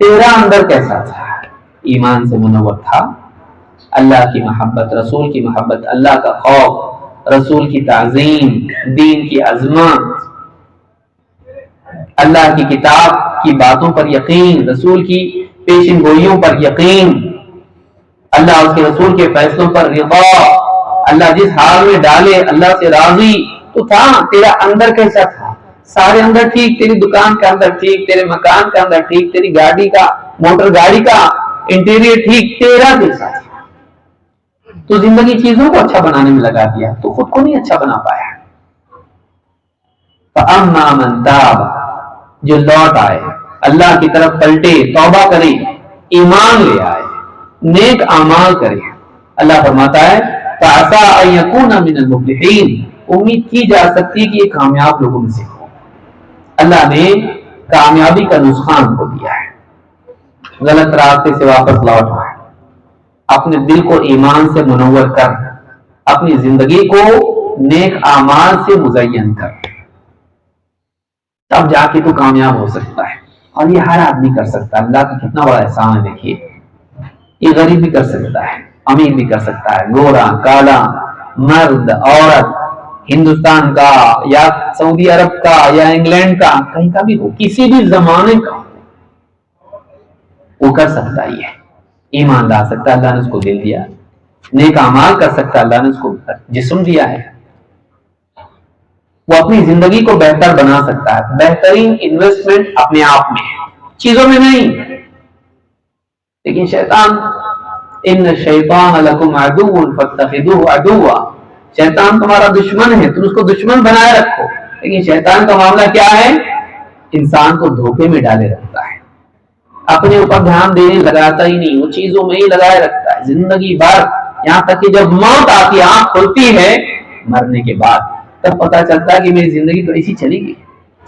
تیرا اندر کیسا تھا؟ ایمان سے منور تھا؟ اللہ کی محبت، رسول کی محبت، اللہ کا خوف، رسول کی تعظیم، دین کی عظمت، اللہ کی کتاب کی باتوں پر یقین، رسول کی پیشن گوئیوں پر یقین، اللہ اس کے رسول کے فیصلوں پر رضا، اللہ جس حال میں ڈالے اللہ سے راضی تو تھا۔ تیرا اندر کیسا تھا؟ سارے اندر ٹھیک، تیری دکان کا اندر ٹھیک، تیرے مکان کا اندر ٹھیک، تیری گاڑی کا، موٹر گاڑی کا انٹیریئر ٹھیک، تیرا کیسا تھا؟ تو زندگی چیزوں کو اچھا بنانے میں لگا دیا تو خود کو نہیں اچھا بنا پایا۔ فَأَمَّا مَن تَابَ، جو لوٹ آئے، اللہ کی طرف پلٹے، توبہ کرے، ایمان لے آئے، نیک اعمال کرے، اللہ فرماتا ہے فَعَسَىٰ أَن يَكُونَ مِنَ الْمُفْلِحِينَ، امید کی جا سکتی ہے کہ یہ کامیاب لوگوں میں سے ہو۔ اللہ نے کامیابی کا نسخہ ہم کو دیا ہے۔ غلط راستے سے واپس لوٹ آئے، اپنے دل کو ایمان سے منور کر، اپنی زندگی کو نیک اعمال سے مزین کر، تب جا کے تو کامیاب ہو سکتا ہے۔ اور یہ ہر آدمی کر سکتا ہے، اللہ کا کتنا بڑا احسان ہے۔ دیکھیے یہ غریب بھی کر سکتا ہے، امیر بھی کر سکتا ہے، گورا کالا، مرد عورت، ہندوستان کا یا سعودی عرب کا یا انگلینڈ کا، کہیں کا بھی ہو، کسی بھی زمانے کا وہ کر سکتا ہی ہے۔ ایمان لا سکتا ہے، اللہ نے اس کو دل دیا، نیک اعمال کر سکتا ہے، اللہ نے اس کو جسم دیا ہے، وہ اپنی زندگی کو بہتر بنا سکتا ہے۔ بہترین انویسٹمنٹ اپنے آپ میں ہے، چیزوں میں نہیں۔ لیکن شیطان، ان الشیطان لکم عدو فاتخذوہ عدوا، شیطان تمہارا دشمن ہے، تم اس کو دشمن بنائے رکھو۔ لیکن شیطان کا معاملہ کیا ہے؟ انسان کو دھوکے میں ڈالے رکھتا ہے، اپنے اوپر دھیان دینے لگاتا ہی نہیں، وہ چیزوں میں ہی لگائے رکھتا ہے زندگی بھر، یہاں تک کہ جب موت آتی ہے، آنکھ کھلتی ہے مرنے کے بعد، تب پتا چلتا ہے کہ میری زندگی تو ایسی چلی گئی،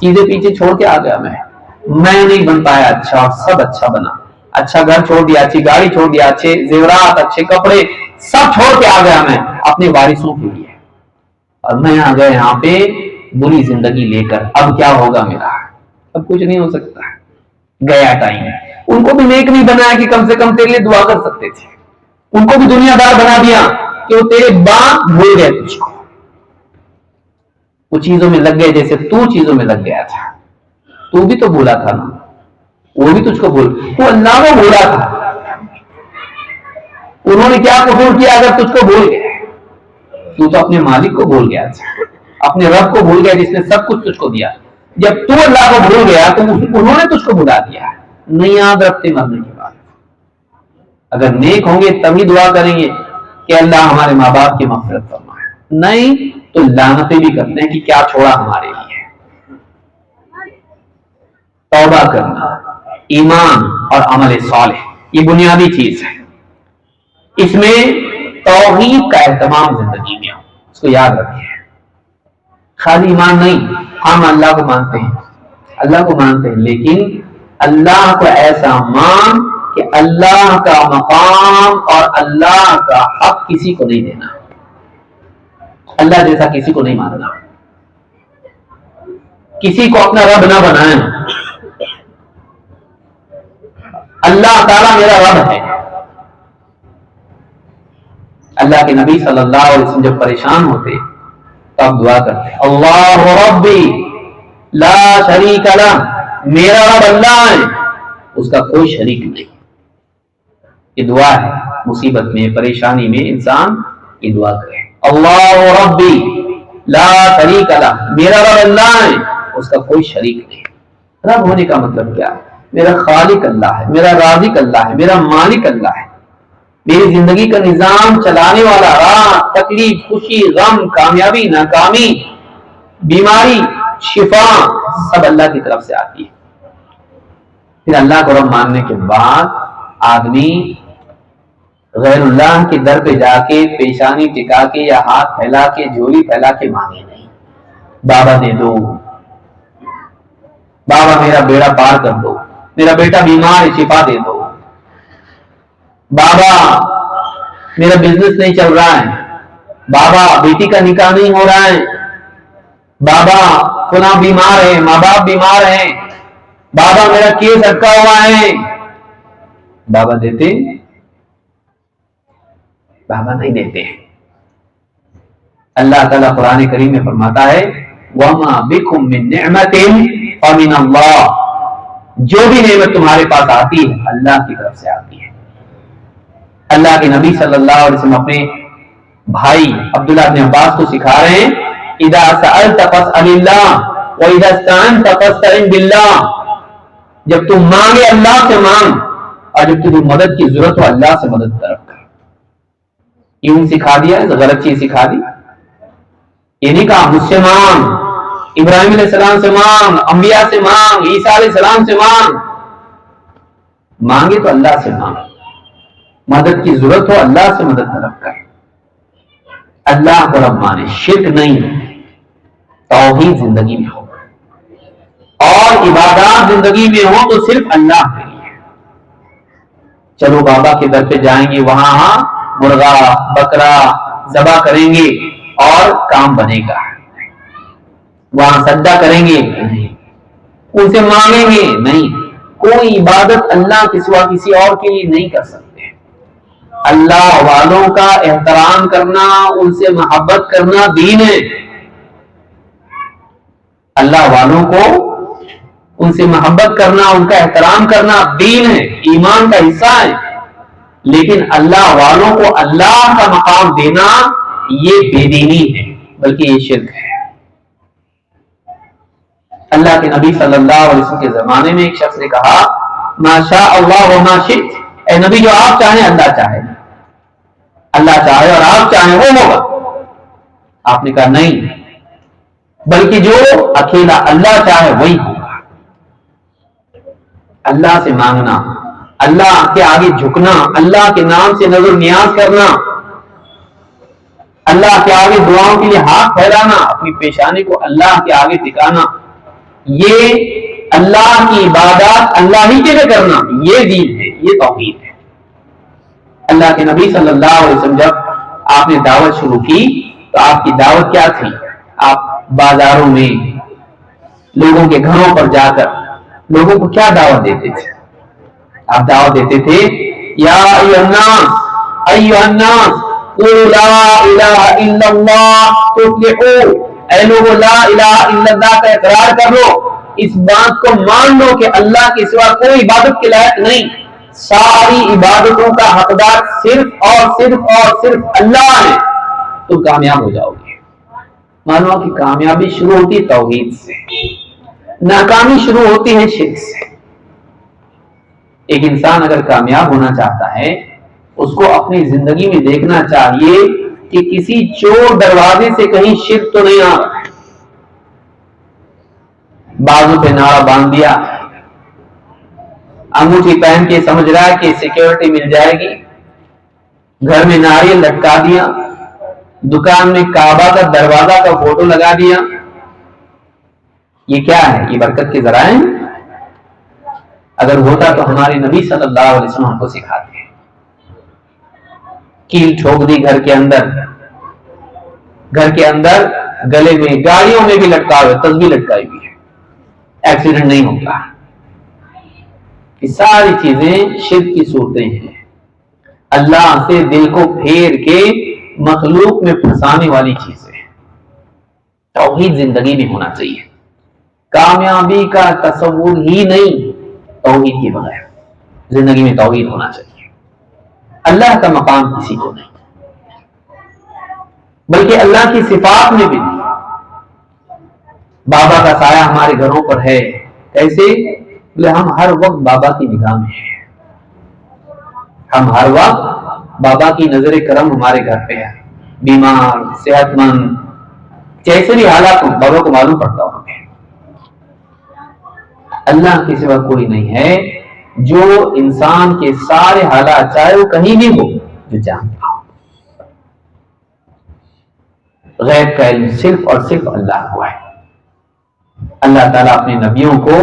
چیزیں پیچھے چھوڑ کے آ گیا، میں نہیں بن پایا اچھا، اور سب اچھا بنا، اچھا گھر چھوڑ دیا، اچھی گاڑی چھوڑ دیا، اچھے زیورات، اچھے کپڑے سب چھوڑ کے آ گیا میں اپنے وارثوں کے لیے، اور میں آ گیا یہاں پہ بری زندگی لے کر، اب کیا ہوگا میرا؟ اب کچھ نہیں ہو سکتا، گیا ٹائم۔ ان کو بھی نیک نہیں بنایا کہ کم سے کم تیرے لیے دعا کر سکتے تھے، ان کو بھی دنیا دار بنا دیا کہ وہ تیرے باپ بھول گئے تجھ کو، وہ چیزوں میں لگ گئے جیسے تو چیزوں میں لگ گیا تھا، تو بھی تو بھولا تھا نا، وہ بھی تجھ کو بھول، تو اللہ کو بھولا تھا، انہوں نے کیا قصور کیا اگر تجھ کو بھول گئے؟ تو اپنے مالک کو بھول گیا تھا، اپنے رب کو بھول گیا جس نے سب کچھ تجھ کو دیا۔ جب تو اللہ کو بھول گیا تو انہوں نے تجھ کو بھلا دیا، نہیں یاد رکھتے مرنے کے بعد۔ اگر نیک ہوں گے تبھی دعا کریں گے کہ اللہ ہمارے ماں باپ کی مغفرت فرمائے، نہیں تو لعنتیں بھی کرتے ہیں کہ کیا چھوڑا ہمارے لیے۔ توبہ کرنا، ایمان اور عمل صالح، یہ بنیادی چیز ہے، اس میں توحید کا اہتمام زندگی میں ہو، اس کو یاد رکھیں۔ خالی ایمان نہیں، ہم اللہ کو مانتے ہیں، اللہ کو مانتے ہیں، لیکن اللہ کو ایسا مان کہ اللہ کا مقام اور اللہ کا حق کسی کو نہیں دینا، اللہ جیسا کسی کو نہیں ماننا، کسی کو اپنا رب نہ بنائیں۔ اللہ تعالیٰ میرا رب ہے۔ اللہ کے نبی صلی اللہ علیہ وسلم جب پریشان ہوتے تو آپ دعا کرتے، اللہ ربی لا شریک لہ، میرا رب اللہ ہے، اس کا کوئی شریک نہیں۔ یہ دعا ہے، مصیبت میں پریشانی میں انسان یہ دعا کرے، اللہ ربی لا شریک لہ، میرا رب اللہ ہے، اس کا کوئی شریک نہیں۔ رب ہونے کا مطلب کیا ہے؟ میرا خالق اللہ ہے، میرا رازق اللہ ہے، میرا مالک اللہ ہے، میری زندگی کا نظام چلانے والا، رات تکلیف خوشی غم کامیابی ناکامی بیماری، شفا سب اللہ کی طرف سے آتی ہے۔ پھر اللہ کو رب ماننے کے بعد آدمی غیر اللہ کے در پہ جا کے پیشانی ٹکا کے یا ہاتھ پھیلا کے جھولی پھیلا کے مانگے نہیں، بابا دے دو، بابا میرا بیڑا پار کر دو، میرا بیٹا بیمار ہے شفا دے دو، بابا میرا بزنس نہیں چل رہا ہے، بابا بیٹی کا نکاح نہیں ہو رہا ہے، بابا فلاں بیمار ہے، ماں باپ بیمار ہیں، بابا میرا کیس اٹکا ہوا ہے۔ بابا دیتے؟ بابا نہیں دیتے۔ اللہ تعالیٰ قرآن کریم میں فرماتا ہے وَمَا بِكُم مِّن نِعْمَةٍ فَمِنَ اللَّهِ، جو بھی نعمت تمہارے پاس آتی ہے اللہ کی طرف سے آتی ہے۔ اللہ کے نبی صلی اللہ علیہ وسلم اپنے بھائی عبداللہ بن عباس کو سکھا رہے ہیں اِذَا سَأَلْتَ فَاسْأَلِ اللَّهَ وَإِذَا اسْتَعَنْتَ فَاسْتَعِنْ بِاللَّهِ، جب تم مانگے اللہ سے مانگ، اور جب تمہیں مدد کی ضرورت ہو اللہ سے مدد طلب کر۔ یوں سکھا دیا ہے، غلط چیز سکھا دی۔ یہ نہیں کہا مجھ سے مانگ، ابراہیم علیہ السلام سے مانگ، انبیاء سے مانگ، عیسیٰ علیہ السلام سے مانگ۔ مانگے تو اللہ سے مانگ، مدد کی ضرورت ہو اللہ سے مدد طلب کر، اللہ کو رب مانے، شرک نہیں، توحید زندگی میں ہو اور عبادات زندگی میں ہو تو صرف اللہ کے لیے۔ چلو بابا کے در پہ جائیں گے، وہاں مرغا بکرا ذبح کریں گے اور کام بنے گا، وہاں سجدہ کریں گے نہیں، ان سے مانگیں گے نہیں، کوئی عبادت اللہ کے سوا کسی اور کے لیے نہیں کر سکتے۔ اللہ والوں کا احترام کرنا، ان سے محبت کرنا دین ہے۔ اللہ والوں کو ان سے محبت کرنا، ان کا احترام کرنا دین ہے، ایمان کا حصہ ہے۔ لیکن اللہ والوں کو اللہ کا مقام دینا یہ بے دینی ہے، بلکہ یہ شرک ہے۔ اللہ کے نبی صلی اللہ علیہ وسلم کے زمانے میں ایک شخص نے کہا ما شاء اللہ وما شئت، اے نبی جو آپ چاہیں اللہ چاہے، اللہ چاہے اور آپ چاہیں وہ ہوگا۔ آپ نے کہا نہیں، بلکہ جو اکیلا اللہ چاہے وہی ہوگا۔ اللہ سے مانگنا، اللہ کے آگے جھکنا، اللہ کے نام سے نظر نیاز کرنا، اللہ کے آگے دعاؤں کے لیے ہاتھ پھیلانا، اپنی پیشانی کو اللہ کے آگے ٹکانا، یہ اللہ کی عبادات اللہ ہی کے لیے کرنا، یہ دین ہے، یہ توحید ہے۔ اللہ کے نبی صلی اللہ علیہ وسلم جب آپ نے دعوت شروع کی تو آپ کی دعوت کیا تھی؟ آپ بازاروں میں لوگوں کے گھروں پر جا کر لوگوں کو کیا دعوت دیتے تھے؟ آپ دعوت دیتے تھے یا ایھا الناس قولوا لا الہ الا اللہ تفلحوا، اے لوگوں لا الہ الا اللہ کا اقرار کر لو، اس بات کو مان لو کہ اللہ کے سوا کوئی عبادت کے لائق نہیں، ساری عبادتوں کا حقدار صرف اور صرف اور صرف اللہ ہے، تم کامیاب ہو جاؤ گے۔ معلوم کہ کامیابی شروع ہوتی ہے توحید سے، ناکامی شروع ہوتی ہے شرک سے۔ ایک انسان اگر کامیاب ہونا چاہتا ہے اس کو اپنی زندگی میں دیکھنا چاہیے کہ کسی چور دروازے سے کہیں شرک تو نہیں آ رہا ہے۔ بازو پہ نعرہ باندھ دیا، انگوٹھی پہن کے سمجھ رہا ہے کہ سیکیورٹی مل جائے گی، گھر میں ناریل لٹکا دیا، دکان میں کعبہ کا دروازہ کا فوٹو لگا دیا، یہ کیا ہے؟ یہ برکت کے ذرائع ہیں؟ اگر ہوتا تو ہمارے نبی صلی اللہ علیہ وسلم ہم کو سکھاتے ہیں۔ کیل ٹھوک دی گھر کے اندر گلے میں گاڑیوں میں بھی لٹکا ہوئے، تسبیح لٹکائی ہوئی ہے، ایکسیڈنٹ نہیں ہوگا۔ یہ ساری چیزیں شرک کی صورتیں ہیں، اللہ سے دل کو پھیر کے مخلوق میں پھنسانے والی چیزیں۔ توحید زندگی میں ہونا چاہیے، کامیابی کا تصور ہی نہیں توحید کے بغیر، زندگی میں توحید ہونا چاہیے۔ اللہ کا مقام کسی کو نہیں، بلکہ اللہ کی صفات میں بھی نہیں۔ بابا کا سایہ ہمارے گھروں پر ہے، کیسے؟ بولے ہم ہر وقت بابا کی نگاہ میں ہیں، ہم ہر وقت بابا کی نظر کرم ہمارے گھر پہ ہے، بیمار صحت مند جیسے بھی حالات ہوں بڑوں کو معلوم پڑتا ہوں ہمیں اللہ کے سوا کوئی نہیں ہے جو انسان کے سارے حالات چاہے وہ کہیں بھی ہو جو جانتا ہو. غیب کا علم صرف اور صرف اللہ کو ہے. اللہ تعالیٰ اپنے نبیوں کو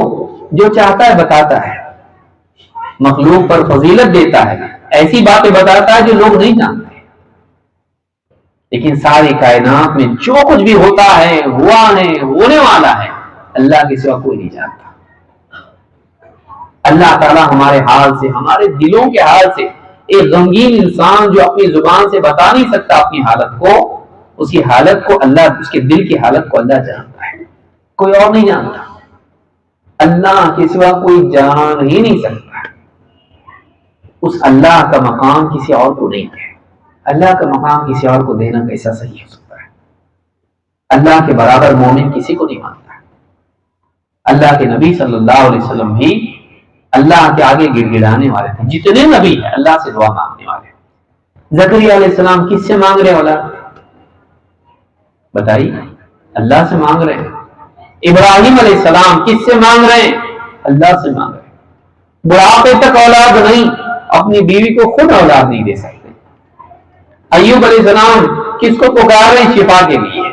جو چاہتا ہے بتاتا ہے, مخلوق پر فضیلت دیتا ہے, ایسی باتیں بتاتا ہے جو لوگ نہیں جانتے. لیکن ساری کائنات میں جو کچھ بھی ہوتا ہے, ہوا ہے, ہونے والا ہے, اللہ کے سوا کوئی نہیں جانتا. اللہ تعالیٰ ہمارے حال سے, ہمارے دلوں کے حال سے, ایک غمگین انسان جو اپنی زبان سے بتا نہیں سکتا اپنی حالت کو, اس کی حالت کو اللہ, اس کے دل کی حالت کو اللہ جانتا ہے, کوئی اور نہیں جانتا. اللہ کے سوا کوئی جان ہی نہیں سکتا. اس اللہ کا مقام کسی اور کو نہیں ہے. اللہ کا مقام کسی اور کو دینا کیسا صحیح ہو سکتا ہے؟ اللہ کے برابر مومن کسی کو نہیں مانتا. اللہ کے نبی صلی اللہ علیہ وسلم بھی اللہ کے آگے گڑ گڑانے والے تھے. جتنے نبی ہیں اللہ سے دعا مانگنے والے. زکریا علیہ السلام کس سے مانگ رہے اولاد؟ بتائیے, اللہ سے مانگ رہے ہیں. ابراہیم علیہ السلام کس سے مانگ رہے ہیں؟ اللہ سے مانگ رہے ہیں. بڑھاپے تک اولاد نہیں, اپنی بیوی کو خود اولاد نہیں دے سکتے. ایوب علیہ السلام کس کو پکار رہے ہیں؟ شفا کے لیے.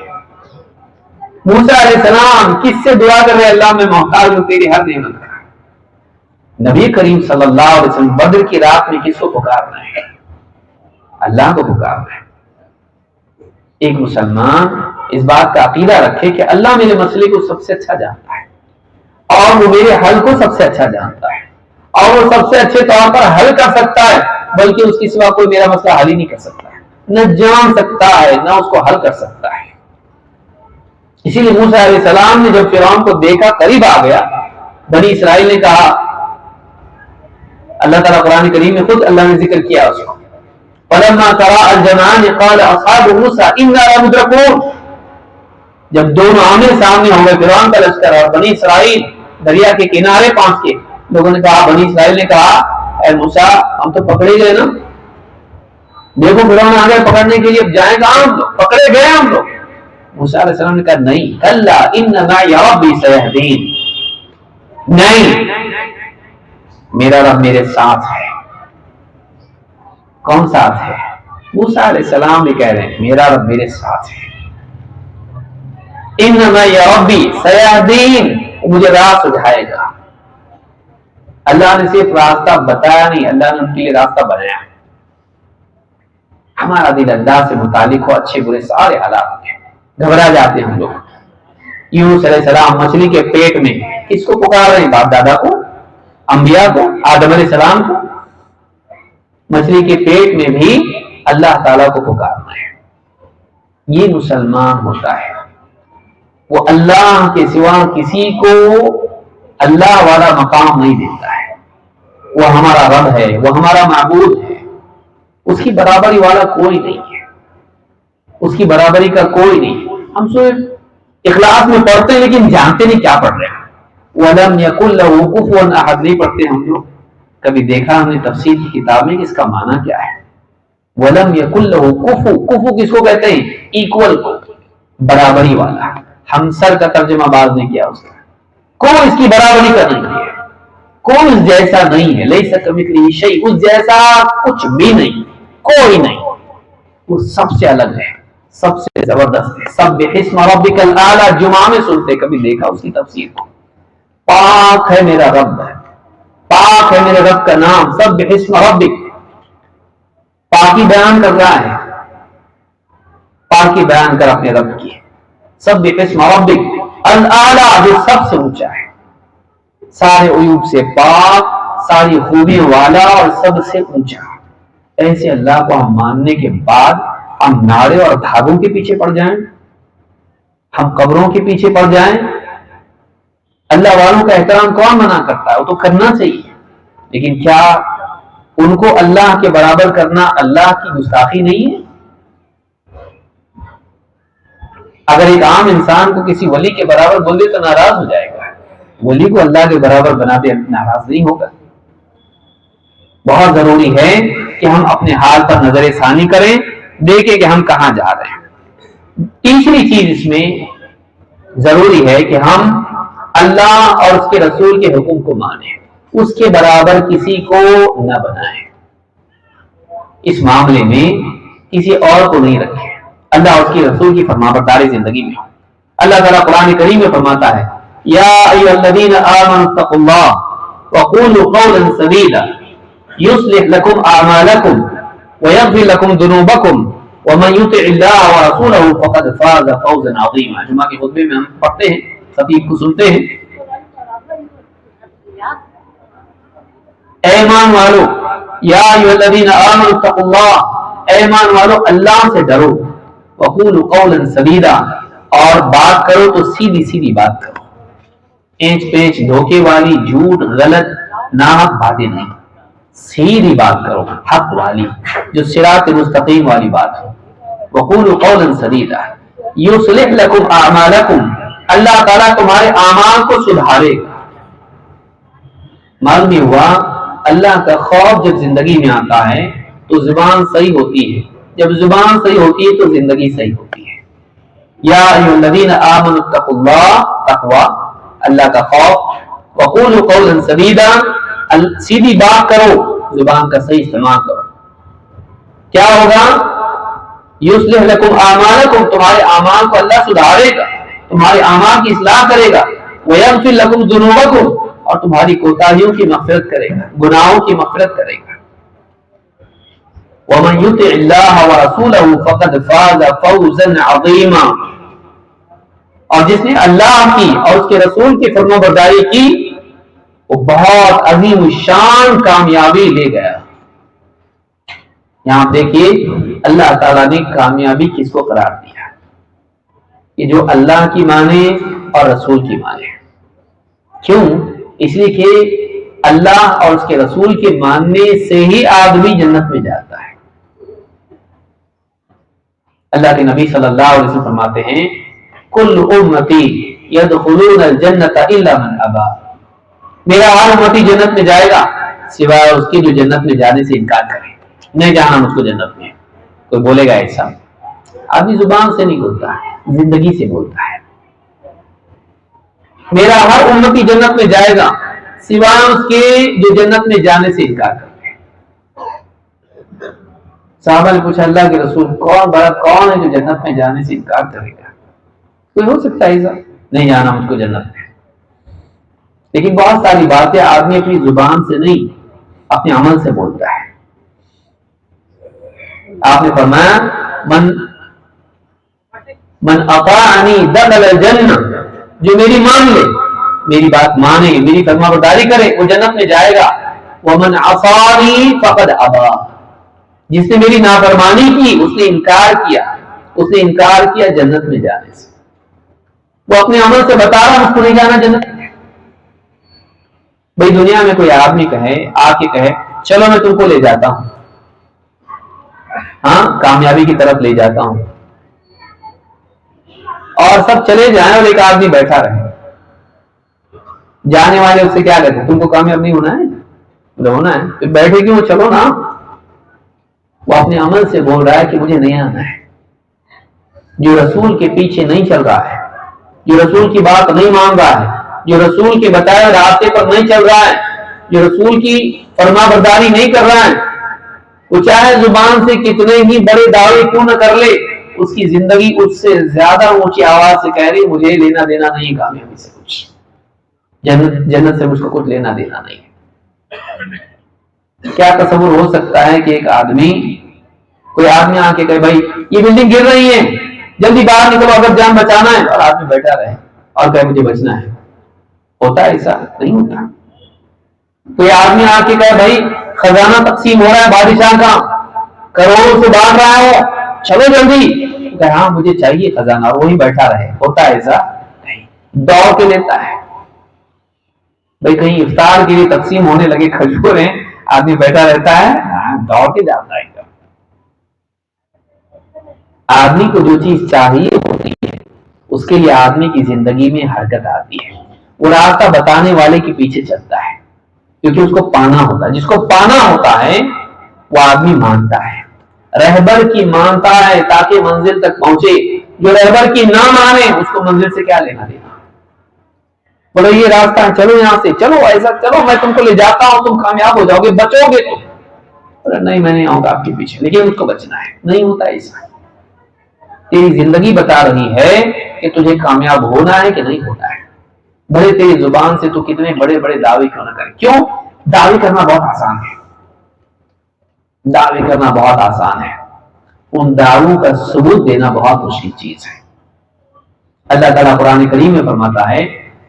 موسیٰ علیہ السلام کس سے دعا کر رہے ہیں؟ اللہ میں محتاج ہوں تیری ہر نعمت کا. نبی کریم صلی اللہ علیہ وسلم بدر کی رات میں کس کو پکار رہے ہیں؟ اللہ کو پکار رہے ہیں. ایک مسلمان اس بات کا عقیدہ رکھے کہ اللہ میرے مسئلے کو سب سے اچھا جانتا ہے, اور وہ میرے حل کو سب سے اچھا جانتا ہے, اور وہ سب سے اچھے طور پر حل کر سکتا ہے, بلکہ اس کے سوا کوئی میرا مسئلہ حل ہی نہیں کر سکتا ہے, نہ جان سکتا ہے نہ اس کو حل کر سکتا ہے. اسی لیے موسیٰ علیہ السلام نے جب فرعون کو دیکھا, قریب آ گیا, بنی اسرائیل نے کہا, اللہ تعالیٰ قرآن کریم میں خود اللہ نے ذکر کیا اس کو, فَلَمَّا تَرَاءَ الْجَمْعَانِ قَالَ أَصْحَابُ مُوسَىٰ إِنَّا لَمُدْرَكُونَ. جب دونوں آمنے سامنے ہو گئے, فرعون کا لشکر اور بنی اسرائیل دریا کے کنارے پہنچ کے, لوگوں نے کہا, بنی اسرائیل نے کہا, اے موسیٰ ہم تو پکڑے گئے نا, دیکھو فرعون آ گئے پکڑنے کے لیے, اب جائیں کہاں ہم لوگ, پکڑے گئے ہم لوگ. موسیٰ علیہ السلام نے کہا, نہیں, کَلَّا إِنَّ مَعِیَ رَبِّی سَیَہْدِینِ. نہیں, میرا رب میرے ساتھ ہے. کون ساتھ ہے؟ موسیٰ علیہ السلام بھی کہہ رہے ہیں میرا رب میرے ساتھ ہے. ان مَعِیَ رَبِّی سَیَہْدِینِ, مجھے راہ سجھائے گا. اللہ نے صرف راستہ بتایا نہیں, اللہ نے ان کے لیے راستہ بنایا. ہمارا دل اللہ سے متعلق ہو, اچھے برے سارے حالات میں گھبرا جاتے ہیں ہم لوگ. یونس علیہ السلام مچھلی کے پیٹ میں کس کو پکار رہے ہیں؟ باپ دادا کو, انبیاء کو, آدم علیہ السلام کو. مچھلی کے پیٹ میں بھی اللہ تعالیٰ کو پکارنا ہے. یہ مسلمان ہوتا ہے, وہ اللہ کے سوا کسی کو اللہ والا مقام نہیں دیتا ہے. وہ ہمارا رب ہے, وہ ہمارا معبود ہے, اس کی برابری والا کوئی نہیں ہے, اس کی برابری کا کوئی نہیں. ہم صرف اخلاص میں پڑھتے ہیں لیکن جانتے نہیں کیا پڑھ رہے ہیں. وَلَمْ يَكُنْ لَهُ كُفُوًا أَحَدٌ نہیں پڑھتے ہم لوگ. کبھی دیکھا ہم نے تفسیر کی کتاب میں کہ اس کا معنی کیا ہے؟ وَلَمْ يَكُنْ لَهُ كُفُوًا, کفو کس کو کہتے ہیں؟ ایکول کو, برابری والا. ہمسر کا ترجمہ باز نے کیا اس کا, کوئی اس کی برابری کا نہیں ہے, کوئی اس جیسا نہیں ہے. لَيْسَ كَمِثْلِهِ شَيْءٌ, اس جیسا کچھ بھی نہیں, کوئی نہیں. وہ سب سے الگ ہے, سب سے زبردست ہے. سبح اسم ربک الاعلی, جمعہ میں سنتے, کبھی دیکھا اس کی تفسیر کو. پاک ہے میرا رب, پاک ہے میرے رب کا نام. سبح اسم ربک, پاکی بیان کر رہا ہے, پاکی بیان کر اپنے رب کی. سبح اسم ربک الاعلی, جو سب سے اونچا ہے, سارے عیوب سے پاک, ساری خوبیوں والا اور سب سے اونچا. ایسے اللہ کو ہم ماننے کے بعد ہم نعرے اور دھاگوں کے پیچھے پڑ جائیں, ہم قبروں کے پیچھے پڑ جائیں. اللہ والوں کا احترام کون منع کرتا ہے؟ وہ تو کرنا چاہیے, لیکن کیا ان کو اللہ کے برابر کرنا اللہ کی گستاخی نہیں ہے؟ اگر ایک عام انسان کو کسی ولی کے برابر بول دے تو ناراض ہو جائے گا, ولی کو اللہ کے برابر بنا دے ناراض نہیں ہوگا. بہت ضروری ہے کہ ہم اپنے حال پر نظر ثانی کریں, دیکھیں کہ ہم کہاں جا رہے ہیں. تیسری چیز اس میں ضروری ہے کہ ہم اللہ اور اس کے رسول کے حکم کو مانیں، اس کے برابر کسی کو نہ بنائیں، اس معاملے میں کسی اور کو نہیں رکھیں، اللہ اور اس کے رسول کی فرمانبرداری زندگی میں ہو۔ اللہ تعالیٰ قرآن کریم میں فرماتا ہے یا ایھا الذین آمنوا اتقوا اللہ وقولوا قولا سدیدا یصلح لکم اعمالکم ویغفر لکم ذنوبکم ومن یطع اللہ ورسولہ فقد فاز فوزا عظیما۔ جمعہ کے خطبے میں ہم پڑھتے ہیں، خطیب کو سنتے ہیں، اے ایمان والو، یا ایھا الذین آمنوا اتقوا اللہ، اے ایمان والو اللہ سے ڈرو، وقولوا قولا سدیدا، اور بات کرو تو سیدھی سیدھی بات کرو، اینچ پینچ دھوکے والی، جھوٹ، غلط، ناحق باتیں نہیں، سیدھی بات کرو، حق والی، جو صراط مستقیم والی بات ہو۔ وقولوا قولا سدیدا یصلح لکم اعمالکم، اللہ تعالیٰ تمہارے اعمال کو سدھارے گا۔ معلوم یہ ہوا اللہ کا خوف جب زندگی میں آتا ہے تو زبان صحیح ہوتی ہے، جب زبان صحیح ہوتی ہے تو زندگی صحیح ہوتی ہے۔ یا ایھا الذین آمنوا اتقوا اللہ، تقوی، اللہ کا خوف، وقولوا قولا سدیدا، سیدھی بات کرو، زبان کا صحیح استعمال کرو۔ کیا ہوگا؟ یصلح لکم اعمالکم، تمہارے اعمال کو اللہ سدھارے گا، تمہارے اعمال کی اصلاح کرے گا، ویغفر لکم ذنوبکم، اور تمہاری کوتاہیوں کی مغفرت کرے گا، گناہوں کی مغفرت کرے گا۔ ومن یطع اللہ ورسولہ فقد فاز فوزا عظیما، اور جس نے اللہ کی اور اس کے رسول کی فرمانبرداری کی وہ بہت عظیم الشان کامیابی لے گیا۔ یہاں دیکھیے اللہ تعالیٰ نے کامیابی کس کو قرار دیا کہ جو اللہ کی مانے اور رسول کی مانے۔ کیوں؟ اس لیے کہ اللہ اور اس کے رسول کے ماننے سے ہی آدمی جنت میں جاتا ہے۔ اللہ کے نبی صلی اللہ علیہ وسلم فرماتے ہیں کل امتی یدخلون الجنت الا من ابا، میرا ہر امتی جنت میں جائے گا سوائے اس کی جو جنت میں جانے سے انکار کرے، نہیں جانا مجھ کو جنت میں۔ کوئی بولے گا ایسا؟ آدمی زبان سے نہیں بولتا ہے، زندگی سے بولتا ہے۔ میرا ہر امتی جنت میں جائے گا سوائے اس کے جو جنت میں جانے سے انکار کرتے ہیں۔ صحابہ نے پوچھا اللہ کے رسول کون ہے جو جنت میں جانے سے انکار کرے گا؟ کوئی ہو سکتا ہے ایسا؟ نہیں جانا مجھ کو جنت میں۔ لیکن بہت ساری باتیں آدمی اپنی زبان سے نہیں اپنے عمل سے بولتا ہے۔ آپ نے فرمایا من اطاعنی دخل الجنہ، جو میری مان لے، میری بات مانے، میری فرمانبرداری کرے، وہ جنت میں جائے گا۔ ومن عصانی فقد ابا، جس نے میری نافرمانی کی، اس نے انکار کیا جنت میں جانے سے۔ وہ اپنے عمل سے بتا رہا مجھ کو نہیں جانا جنت میں۔ بھئی دنیا میں کوئی آدمی آ کے کہے چلو میں تم کو لے جاتا ہوں، ہاں کامیابی کی طرف لے جاتا ہوں، اور سب چلے جائیں اور ایک آدمی بیٹھا رہے، جانے والے اس سے کیا کہتے ہیں تم کو کامیاب نہیں ہونا ہے؟ ہونا ہے پھر بیٹھے کیوں؟ چلو نا۔ وہ اپنے عمل سے بول رہا ہے کہ مجھے نہیں آنا ہے، جو رسول کے پیچھے نہیں چل رہا ہے، جو رسول کی بات نہیں مان رہا ہے، جو رسول کے بتائے راستے پر نہیں چل رہا ہے، جو رسول کی فرمانبرداری نہیں کر رہا ہے، وہ چاہے زبان سے کتنے ہی بڑے دعوے کیوں نہ کر لے، اس کی زندگی اس سے زیادہ اونچی آواز سے کہہ رہی مجھے لینا دینا نہیں کامیابی سے، کچھ جنت سے مجھ کو کچھ لینا دینا نہیں۔ کیا تصور ہو سکتا ہے کہ ایک آدمی کوئی آدمی آ کے کہے بھائی یہ بلڈنگ گر رہی ہے جلدی باہر نکلو اگر جان بچانا ہے، اور آدمی بیٹھا رہے اور کہے مجھے بچنا ہے؟ ہوتا ہے ایسا؟ نہیں ہوتا۔ کوئی آدمی آ کے کہے بھائی خزانہ تقسیم ہو رہا ہے بادشاہ کا، کروڑوں سے بانٹ رہا ہے، چلو جلدی، کہ ہاں مجھے چاہیے خزانہ، اور وہی بیٹھا رہے، ہوتا ہے ایسا؟ نہیں، دوڑ کے لیتا ہے۔ بھائی کہیں افطار کے لیے تقسیم ہونے لگے کھجوریں، آدمی بیٹھا رہتا ہے، دوڑ کے جاتا ہے۔ آدمی کو جو چیز چاہیے ہوتی ہے اس کے لیے آدمی کی زندگی میں حرکت آتی ہے، وہ راستہ بتانے والے کے پیچھے چلتا ہے، کیونکہ اس کو پانا ہوتا ہے۔ جس کو پانا ہوتا ہے وہ آدمی مانتا ہے، رہبر کی مانتا ہے تاکہ منزل تک پہنچے۔ جو رہبر کی نہ مانے اس کو منزل سے کیا لینا دینا؟ بولو یہ راستہ ہے، چلو یہاں سے، چلو ایسا چلو میں تم کو لے جاتا ہوں، تم کامیاب ہو جاؤ گے، بچو گے تم. نہیں میں نہیں آؤں گا آپ کے پیچھے، لیکن اس کو بچنا ہے. نہیں ہوتا ایسا. تیری زندگی بتا رہی ہے کہ تجھے کامیاب ہونا ہے کہ نہیں ہونا ہے. بھلے تیری زبان سے تو کتنے بڑے بڑے دعوے کیوں نہ کرے. کیوں؟ دعوے کرنا بہت آسان ہے. دعوے کرنا بہت آسان ہے، ان دعووں کا ثبوت دینا بہت مشکل چیز ہے. اللہ تعالیٰ قرآن کریم میں فرماتا ہے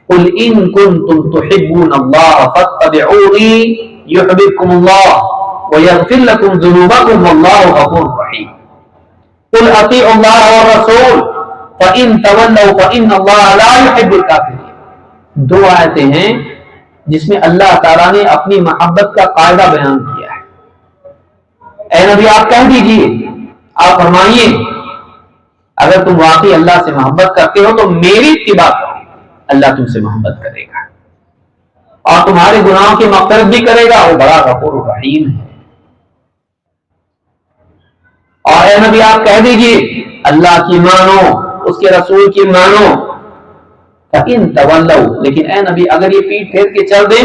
قل ان کنتم تحبون اللہ فاتبعونی یحببکم اللہ ویغفر لکم ذنوبکم واللہ غفور رحیم. قل اطیعوا اللہ والرسول فان تولوا فان اللہ لا يحب الکافرین. دو آیتیں ہیں جس میں اللہ تعالیٰ نے اپنی محبت کا قاعدہ بیان کیا ہے. اے نبی آپ کہہ دیجئے، آپ فرمائیے اگر تم واقعی اللہ سے محبت کرتے ہو تو میری اتباع کرو، اللہ تم سے محبت کرے گا اور تمہارے گناہوں کی مغفرت بھی کرے گا، وہ بڑا غفور رحیم ہے. اور اے نبی آپ کہہ دیجئے اللہ کی مانو، اس کے رسول کی مانو. فَإِن تَوَلَّوْا، لیکن اے نبی اگر یہ پیٹ پھیر کے چل دیں،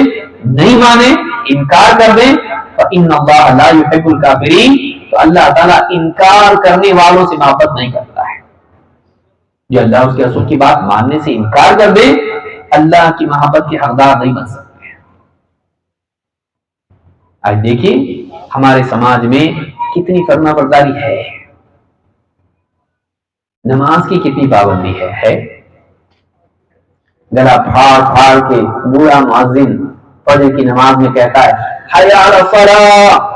نہیں مانے، انکار کر دیں، فَإِنَّ اللَّهَ لَا يُحِبُّ الْكَافِرِينَ، تو اللہ تعالیٰ انکار کرنے والوں سے محبت نہیں کرتا ہے. جو اللہ اس کے رسول کی بات ماننے سے انکار کر دے اللہ کی محبت کے حقدار نہیں بن سکتے. آج دیکھیے ہمارے سماج میں کتنی فرما برداری ہے، نماز کی کتنی پابندی ہے. گلا پھاڑ پھاڑ کے بوڑھا مؤذن فجر کی نماز میں کہتا ہے حی علی الصلاۃ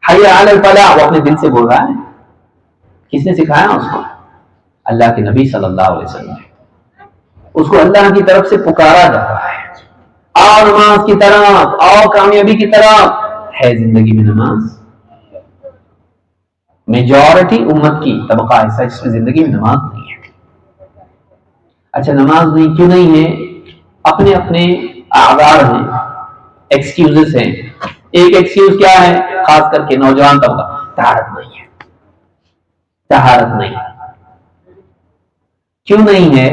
حی علی الفلاح، وہ اپنے دل سے بول رہا ہے. کس نے سکھایا اس کو؟ اللہ کے نبی صلی اللہ علیہ وسلم. اس کو اللہ کی طرف سے پکارا جا رہا ہے، آؤ نماز کی طرف، آؤ کامیابی کی طرف. ہے زندگی میں نماز؟ میجورٹی امت کی طبقہ ایسا جس میں زندگی میں نماز نہیں ہے. اچھا نماز نہیں کیوں نہیں ہے؟ اپنے اپنے اعذار ہیں، ایکسکیوزز ہیں. ایک ایکسکیوز کیا ہے؟ خاص کر کے نوجوان طبقہ، طہارت نہیں ہے. طہارت نہیں. کیوں نہیں ہے؟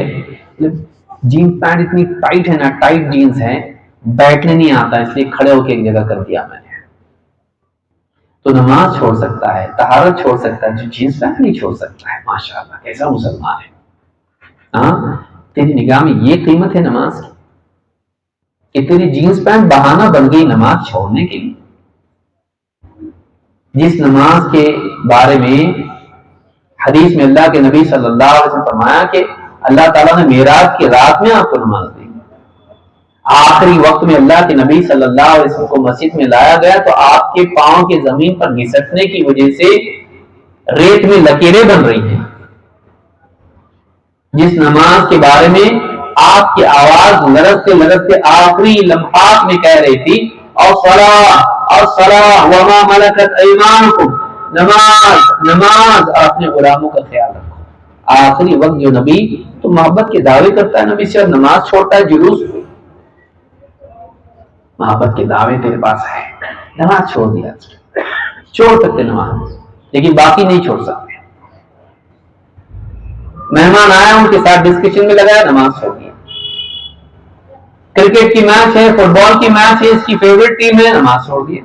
جینس پینٹ اتنی ٹائٹ ہے نا، ٹائٹ جینس ہے، بیٹھنے نہیں آتا اس لیے کھڑے ہو کے ایک جگہ کر دیا میں نے. تو نماز چھوڑ سکتا ہے، طہارت چھوڑ سکتا ہے، جو جینس پینٹ نہیں چھوڑ سکتا ہے. ماشاءاللہ کیسا مسلمان ہے. ہاں تیری نگاہ میں یہ قیمت ہے نماز کی کہ تیری جینس پینٹ بہانہ بن گئی نماز چھوڑنے کے لیے. جس نماز کے بارے میں حدیث میں اللہ کے نبی صلی اللہ علیہ وسلم فرمایا کہ اللہ تعالیٰ نے معراج کی رات میں آپ کو نماز دی. آخری وقت میں اللہ کے نبی صلی اللہ علیہ وسلم کو مسجد میں لایا گیا تو آپ کے پاؤں کے زمین پر گھسٹنے کی وجہ سے ریت میں لکیریں بن رہی ہیں. جس نماز کے بارے میں آپ کی آواز لرزتے لرزتے آخری لمحات میں کہہ رہی تھی الصلاۃ وما ملکت ایمانکم، نماز نماز، اور اپنے غلاموں کا خیال رکھو. آخری وقت جو نبی تو محبت کے دعوے کرتا ہے نبی سے اور نماز چھوڑتا ہے جلوس. محبت کے دعوے تیرے پاس ہے، نماز چھوڑ دیا. چھوڑ سکتے نماز لیکن باقی نہیں چھوڑ سکتے. مہمان آیا ان کے ساتھ ڈسکشن میں لگایا، نماز چھوڑ دیا. کرکٹ کی میچ ہے، فٹ بال کی میچ ہے، اس کی فیوریٹ ٹیم ہے، نماز چھوڑ دیا.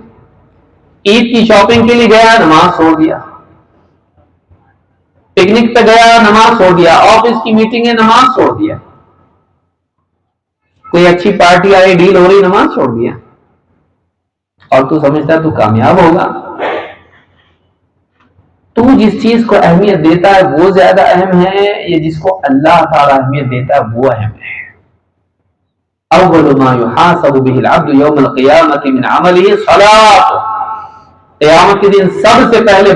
عید کی شاپنگ کے لیے گیا، نماز چھوڑ دیا. پکنک پہ گیا، نماز چھوڑ دیا. آفس کی میٹنگ ہے، نماز چھوڑ دیا. کوئی اچھی پارٹی آئی، ڈیل ہو رہی، نماز چھوڑ دیا. اور تو سمجھتا ہے تو کامیاب ہوگا. تو جس چیز کو اہمیت دیتا ہے وہ زیادہ اہم ہے یا جس کو اللہ تعالی اہمیت دیتا ہے وہ اہم ہے؟ اول ما يحاسب به العبد يوم القيامة من عمله صلاة. قیامت کے دن سب سے پہلے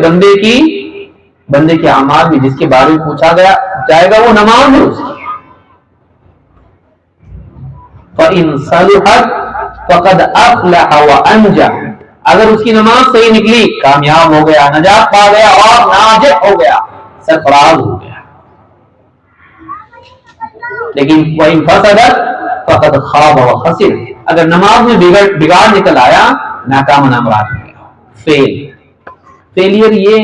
بندے کے اعمال میں جس کے بارے میں پوچھا جائے گا وہ نماز ہے اس کی. فَإِن صَلُحَتْ فَقَدْ أَفْلَحَ وَأَنْجَحَ. اگر اس کی نماز صحیح نکلی کامیاب ہو گیا، نجات پا گیا اور ناجح ہو گیا، سرفراز ہو گیا. لیکن وَإِن فَسَدَتْ فَقَدْ خَابَ وَخَسِرَ. اگر نماز میں بگاڑ نکل آیا، ناکام نامراد ہو گیا. فیلئر یہ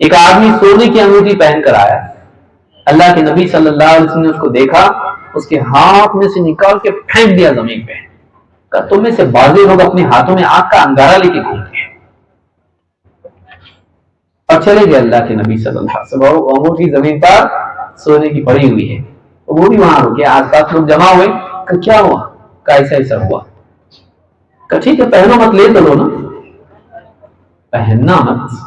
ایک آدمی سونے کی انگوٹھی پہن کر آیا، اللہ کے نبی صلی اللہ علیہ وسلم نے اس کو دیکھا، اس کے ہاتھ میں سے نکال کے پھینک دیا زمین پہ. کہا تم میں سے بعض لوگ اپنے ہاتھوں میں آگ کا انگارہ لے کے گھومتے ہیں. اور چلے گئے اللہ کے نبی صلی اللہ علیہ وسلم. انگوٹھی زمین پر سونے کی پڑی ہوئی ہے. وہ بھی وہاں رکے، آس پاس لوگ جمع ہوئے. کہ کیا ہوا؟ کہ ایسا ایسا ہوا. کہ ٹھیک ہے پہنو مت، لے تو لو نا، پہننا مت،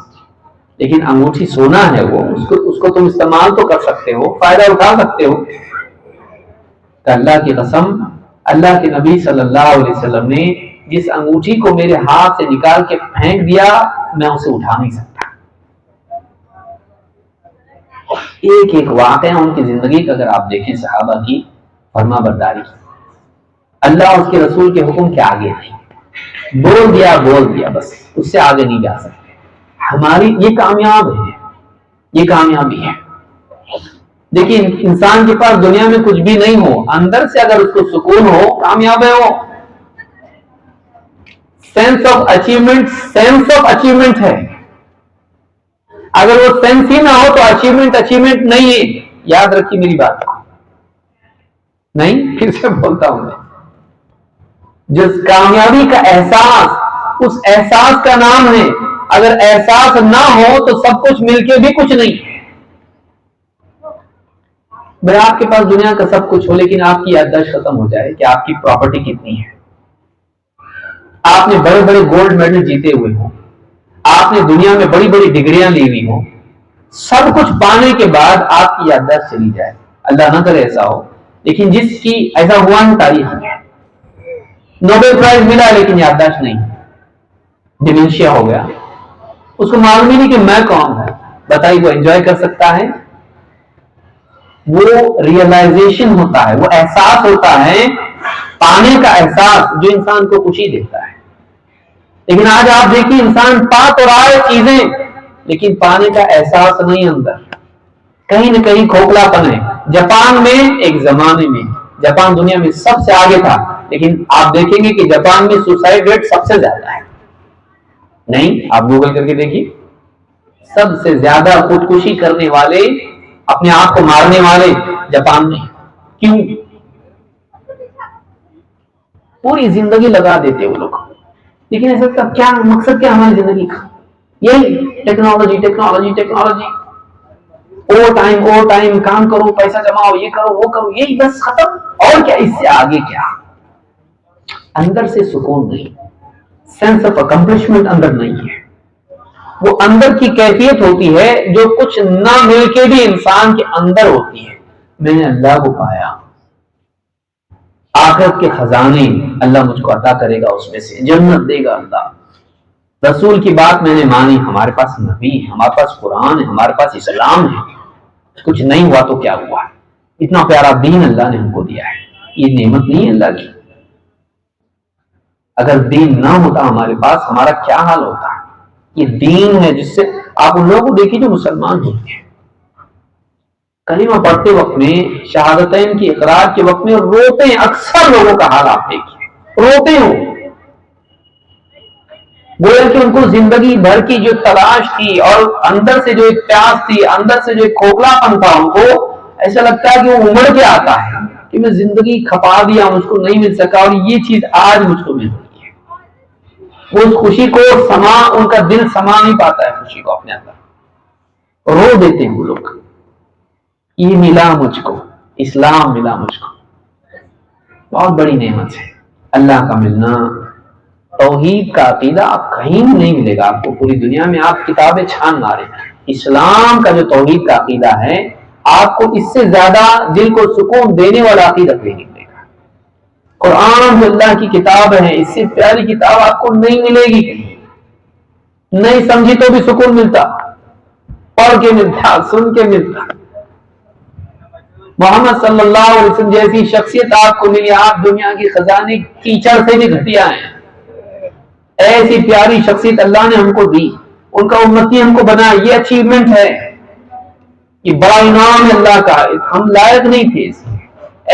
لیکن انگوٹھی سونا ہے، وہ اس کو تم استعمال تو کر سکتے ہو، فائدہ اٹھا سکتے ہو. کہ اللہ کی قسم، اللہ کے نبی صلی اللہ علیہ وسلم نے جس انگوٹھی کو میرے ہاتھ سے نکال کے پھینک دیا، میں اسے اٹھا نہیں سکتا. ایک ایک واقعہ ان کی زندگی کا اگر آپ دیکھیں، صحابہ کی فرما برداری، اللہ اور اس کے رسول کے حکم کے آگے نہیں، بول دیا بس، اس سے آگے نہیں جا سکتے. ہماری یہ کامیاب ہے، یہ کامیابی ہے. دیکھیں انسان کے پاس دنیا میں کچھ بھی نہیں ہو، اندر سے اگر اس کو سکون ہو، کامیاب ہے وہ. سینس آف اچیومنٹ ہے. اگر وہ سینس ہی نہ ہو تو اچیومنٹ نہیں ہے. یاد رکھیے میری بات کو، نہیں پھر سے بولتا ہوں میں، جس کامیابی کا احساس، اس احساس کا نام ہے. اگر احساس نہ ہو تو سب کچھ مل کے بھی کچھ نہیں. بھائی آپ کے پاس دنیا کا سب کچھ ہو، لیکن آپ کی یادداشت ختم ہو جائے کہ آپ کی پراپرٹی کتنی ہے. آپ نے بڑے بڑے گولڈ میڈل جیتے ہوئے ہوں، آپ نے دنیا میں بڑی بڑی ڈگریاں لی ہوئی ہوں، سب کچھ پانے کے بعد آپ کی یادداشت چلی جائے. اللہ نہ کرے ایسا ہو، لیکن جس کی ایسا ہوا ہے تاریخ میں، نوبل پرائز ملا لیکن یادداشت نہیں، ڈیمنشیا ہو گیا، اس کو معلوم ہی نہیں کہ میں کون ہے. بتائیے وہ انجوائے کر سکتا ہے؟ وہ ریئلائزیشن ہوتا ہے، وہ احساس ہوتا ہے، پانے کا احساس جو انسان کو خوشی دیتا ہے. لیکن آج آپ دیکھیے انسان پا تو رہا ہے چیزیں، لیکن پانے کا احساس نہیں اندر، کہیں نہ کہیں کھوکھلا پن ہے. جاپان میں ایک زمانے میں، جاپان دنیا میں سب سے آگے تھا، لیکن آپ دیکھیں گے کہ جاپان میں سوسائڈ ریٹ سب سے زیادہ ہے. نہیں، آپ گوگل کر کے دیکھیے، سب سے زیادہ خودکشی کرنے والے، اپنے آپ کو مارنے والے جاپان میں. کیوں؟ پوری زندگی لگا دیتے وہ لوگ، لیکن ایسا کیا مقصد کیا ہماری زندگی کا؟ یہی ٹیکنالوجی، اوور ٹائم کام کرو، پیسہ جماؤ، یہ کرو وہ کرو، یہی بس ختم. اور کیا اس سے آگے کیا؟ اندر سے سکون نہیں، سینس آف اکمپلشمنٹ اندر نہیں ہے. وہ اندر کی کیفیت ہوتی ہے جو کچھ نہ مل کے بھی انسان کے اندر ہوتی ہے. میں نے اللہ کو پایا، آخرت کے خزانے اللہ مجھ کو عطا کرے گا، اس میں سے جنت دے گا اللہ. رسول کی بات میں نے مانی، ہمارے پاس نبی ہے، ہمارے پاس قرآن ہے، ہمارے پاس اسلام ہے. کچھ نہیں ہوا تو کیا ہوا؟ اتنا پیارا دین اللہ نے ہم کو دیا ہے. یہ نعمت نہیں ہے اللہ کی؟ اگر دین نہ ہوتا ہمارے پاس، ہمارا کیا حال ہوتا؟ یہ دین ہے جس سے آپ ان لوگوں کو دیکھیے جو مسلمان ہوتے ہیں، کلمہ پڑھتے وقت میں، شہادتین کی اقرار کے وقت میں روتے ہیں. اکثر لوگوں کا حال آپ دیکھیے، روتے ہو. گویا کہ ان کو زندگی بھر کی جو تلاش تھی اور اندر سے جو ایک پیاس تھی، اندر سے جو ایک کھوکھلا پن تھا، ان کو ایسا لگتا ہے کہ وہ امڑ کے آتا ہے کہ میں زندگی کھپا دیا، مجھ کو نہیں مل سکا، اور یہ چیز آج مجھ کو مل رہی ہے. وہ اس خوشی کو ان کا دل سما نہیں پاتا ہے خوشی کو اپنے اندر، رو دیتے ہیں وہ لوگ. یہ ملا مجھ کو، اسلام ملا مجھ کو، بہت بڑی نعمت ہے اللہ کا ملنا. توحید کا عقیدہ آپ کہیں بھی نہیں ملے گا آپ کو، پوری دنیا میں آپ کتابیں چھان مارے. اسلام کا جو توحید کا عقیدہ ہے، آپ کو اس سے زیادہ دل کو سکون دینے والا عقیدہ نہیں ملے گا. قرآن جو اللہ کی کتاب ہے، اس سے پیاری کتاب آپ کو نہیں ملے گی. نہیں سمجھی تو بھی سکون ملتا، پڑھ کے ملتا، سن کے ملتا. محمد صلی اللہ علیہ وسلم جیسی شخصیت آپ کو ملی، آپ دنیا کی خزانے کیچڑ سے بھی گھٹیا ہیں. ایسی پیاری شخصیت اللہ نے ہم کو دی، ان کا امتی ہم کو بنا. یہ اچیومنٹ ہے، یہ بڑا انعام ہے اللہ کا. ہم لائق نہیں تھے اس میں.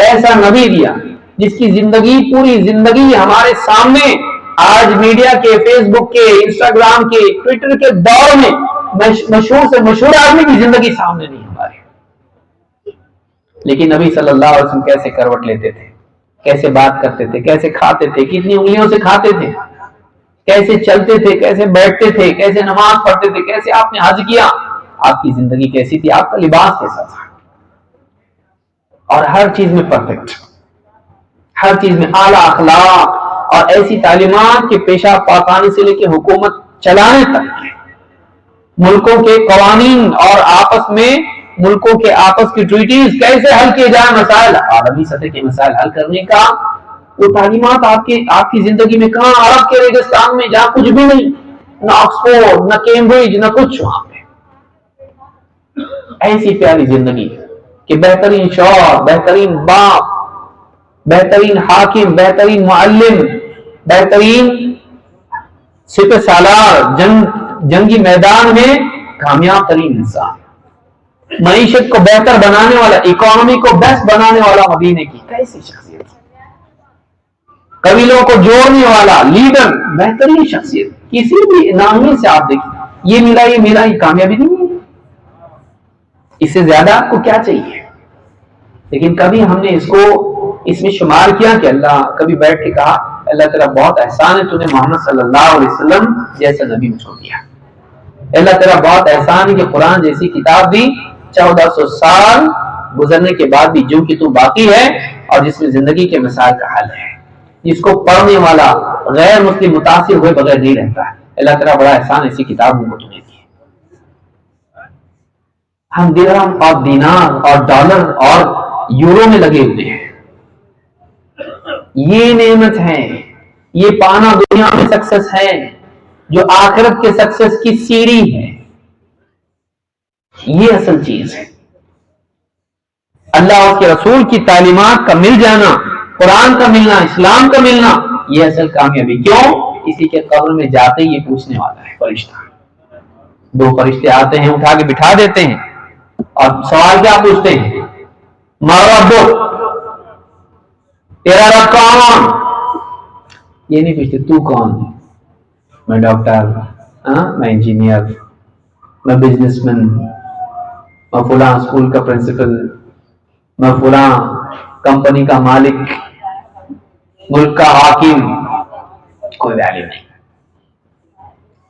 ایسا نبی دیا جس کی زندگی، پوری زندگی ہمارے سامنے. آج میڈیا کے، فیس بک کے، انسٹاگرام کے، ٹویٹر کے دور میں مشہور سے مشہور آدمی کی زندگی سامنے نہیں ہمارے. لیکن نبی صلی اللہ علیہ وسلم کیسے کروٹ لیتے تھے, کیسے بات کرتے تھے, کیسے کھاتے تھے, کتنی انگلیوں سے کھاتے تھے, کیسے چلتے تھے, کیسے بیٹھتے تھے, کیسے نماز پڑھتے تھے, کیسے آپ نے حج کیا, آپ کی زندگی کیسی تھی, آپ کا لباس کیسا تھا, اور ہر چیز میں پرفیکٹ, ہر چیز میں اعلیٰ اخلاق اور ایسی تعلیمات کہ پیشاب پاکانے سے لے کے حکومت چلانے تک ملکوں کے قوانین اور آپس میں ملکوں کے آپس کی ٹریٹیز کیسے حل کیے جائیں, مسائل عالمی سطح کے مسائل حل کرنے کا وہ تعلیمات آپ کی زندگی میں کہاں, عرب کے ریگستان میں جہاں کچھ بھی نہیں, نہ آکسفورڈ, نہ کیمبرج, نہ کچھ, وہاں پہ ایسی پیاری زندگی کہ بہترین شوہر, بہترین باپ, بہترین حاکم, بہترین معلم, بہترین سپہ سالار, جنگی میدان میں کامیاب ترین انسان, معیشت کو بہتر بنانے والا, اکانومی کو بیسٹ بنانے والا مدینے کی کیسی شخصیت, قبیلوں کو جوڑنے والا لیڈر, بہترین شخصیت. کسی بھی نامی سے آپ دیکھیں یہ ملا, یہ کامیابی نہیں ہے, اس سے زیادہ آپ کو کیا چاہیے. لیکن کبھی ہم نے اس کو اس میں شمار کیا کہ اللہ, کبھی بیٹھ کے کہا اللہ تیرا بہت احسان ہے, تو نے محمد صلی اللہ علیہ وسلم جیسا نبی مجھ کو دیا, اللہ تیرا بہت احسان ہے کہ قرآن جیسی کتاب دی, 1400 سال گزرنے کے بعد بھی جو کہ تو باقی ہے, اور جس میں زندگی کے مسائل کا حل ہے, جس کو پڑھنے والا غیر مسلم متاثر ہوئے بغیر نہیں رہتا ہے. اللہ تعالیٰ بڑا احسان ایسی کتاب ہم کو تمہیں دی ہے. ہم درہم اور دینار اور ڈالر اور یورو میں لگے ہوئے ہیں. یہ نعمت ہے, یہ پانا دنیا میں سکسس ہے, جو آخرت کے سکسس کی سیڑھی ہے. یہ اصل چیز ہے. اللہ اس کے رسول کی تعلیمات کا مل جانا, قرآن کا ملنا, اسلام کا ملنا, یہ اصل کامیابی. کیوں؟ اسی کے قبر میں جاتے ہی یہ پوچھنے والا ہے فرشتہ. 2 فرشتے آتے ہیں, اٹھا کے بٹھا دیتے ہیں, اور سوال کیا پوچھتے ہیں, مارو تیرا رب کون؟ یہ نہیں پوچھتے تو کون. میں ڈاکٹر, میں انجینئر, میں بزنس مین, میں فلاں اسکول کا پرنسپل, میں فلاں کمپنی کا مالک, ملک کا حاکم. کوئی ویلیو نہیں.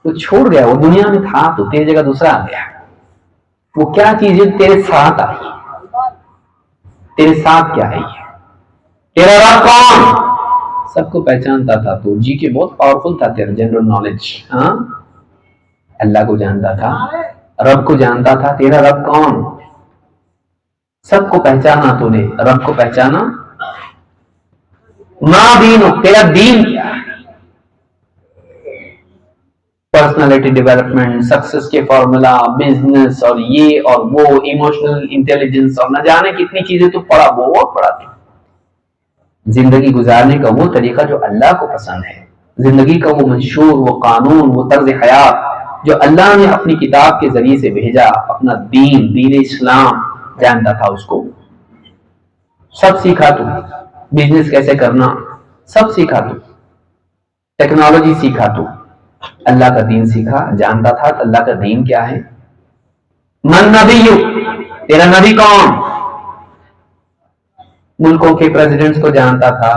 وہ چھوڑ گیا, وہ دنیا میں تھا تو تیری جگہ دوسرا آ گیا. وہ کیا چیز ہے تیرے ساتھ آئی, تیرے ساتھ کیا ہے, تیرا رب کون؟ سب کو پہچانتا تھا تو جی کے بہت پاورفل تھا تیرا جنرل نالج. اللہ کو جانتا تھا, رب کو جانتا تھا. تیرا رب کون؟ سب کو پہچانا تو نے, رب کو پہچانا. ماں دینو, تیرا دین کیا ہے؟ پرسنالٹی ڈیولپمنٹ, سکسس کے فارمولا, بزنس اور یہ اور وہ, ایموشنل انٹیلیجنس اور نہ جانے کتنی چیزیں تو پڑھا, بہت پڑھا تھی. زندگی گزارنے کا وہ طریقہ جو اللہ کو پسند ہے, زندگی کا وہ منشور, وہ قانون, وہ طرز حیات جو اللہ نے اپنی کتاب کے ذریعے سے بھیجا, اپنا دین اسلام جانتا تھا. اس کو سب سیکھا تو, بزنس کیسے کرنا سب سیکھا تو, ٹیکنالوجی سیکھا تو, اللہ کا دین سیکھا, جانتا تھا کہ اللہ کا دین کیا ہے. من نبی, تیرا نبی کون؟ ملکوں کے پریزیڈنٹس کو جانتا تھا,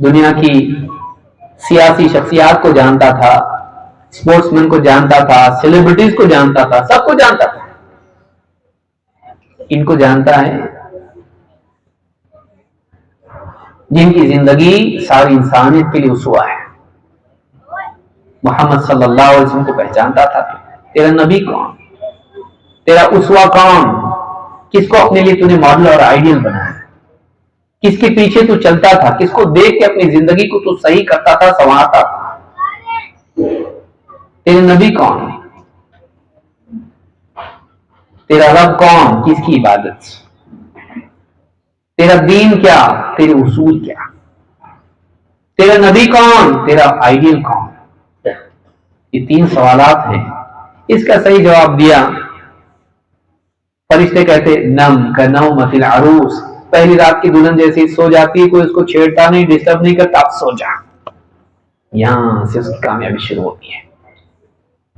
دنیا کی سیاسی شخصیات کو جانتا تھا, اسپورٹس مین کو جانتا تھا, سیلیبریٹیز کو جانتا تھا, سب کو جانتا تھا. ان کو جانتا ہے جن کی زندگی ساری انسانیت کے لیے اسوہ ہے. محمد صلی اللہ علیہ وسلم کو پہچانتا تھا. تیرا نبی کون؟ تیرا اسوہ کون؟ کس کو اپنے لیے تو نے ماڈل اور آئیڈیل بنایا؟ کس کے پیچھے تو چلتا تھا؟ کس کو دیکھ کے اپنی زندگی کو تو صحیح کرتا تھا, سنوارتا تھا؟ تیرے نبی کون؟ تیرا رب کون؟ کس کی عبادت؟ تیرا دین کیا؟ تیرے اصول کیا؟ تیرا نبی کون؟ تیرا آئیڈیل کون؟ یہ 3 سوالات ہیں. اس کا صحیح جواب دیا. فرشتے کہتے نم کا نومۃ العروس, پہلی رات کی دلہن جیسی سو جاتی ہے, کوئی اس کو چھیڑتا نہیں, ڈسٹرب نہیں کرتا, اب سو جا. یہاں سے اس کی کامیابی شروع ہوتی ہے.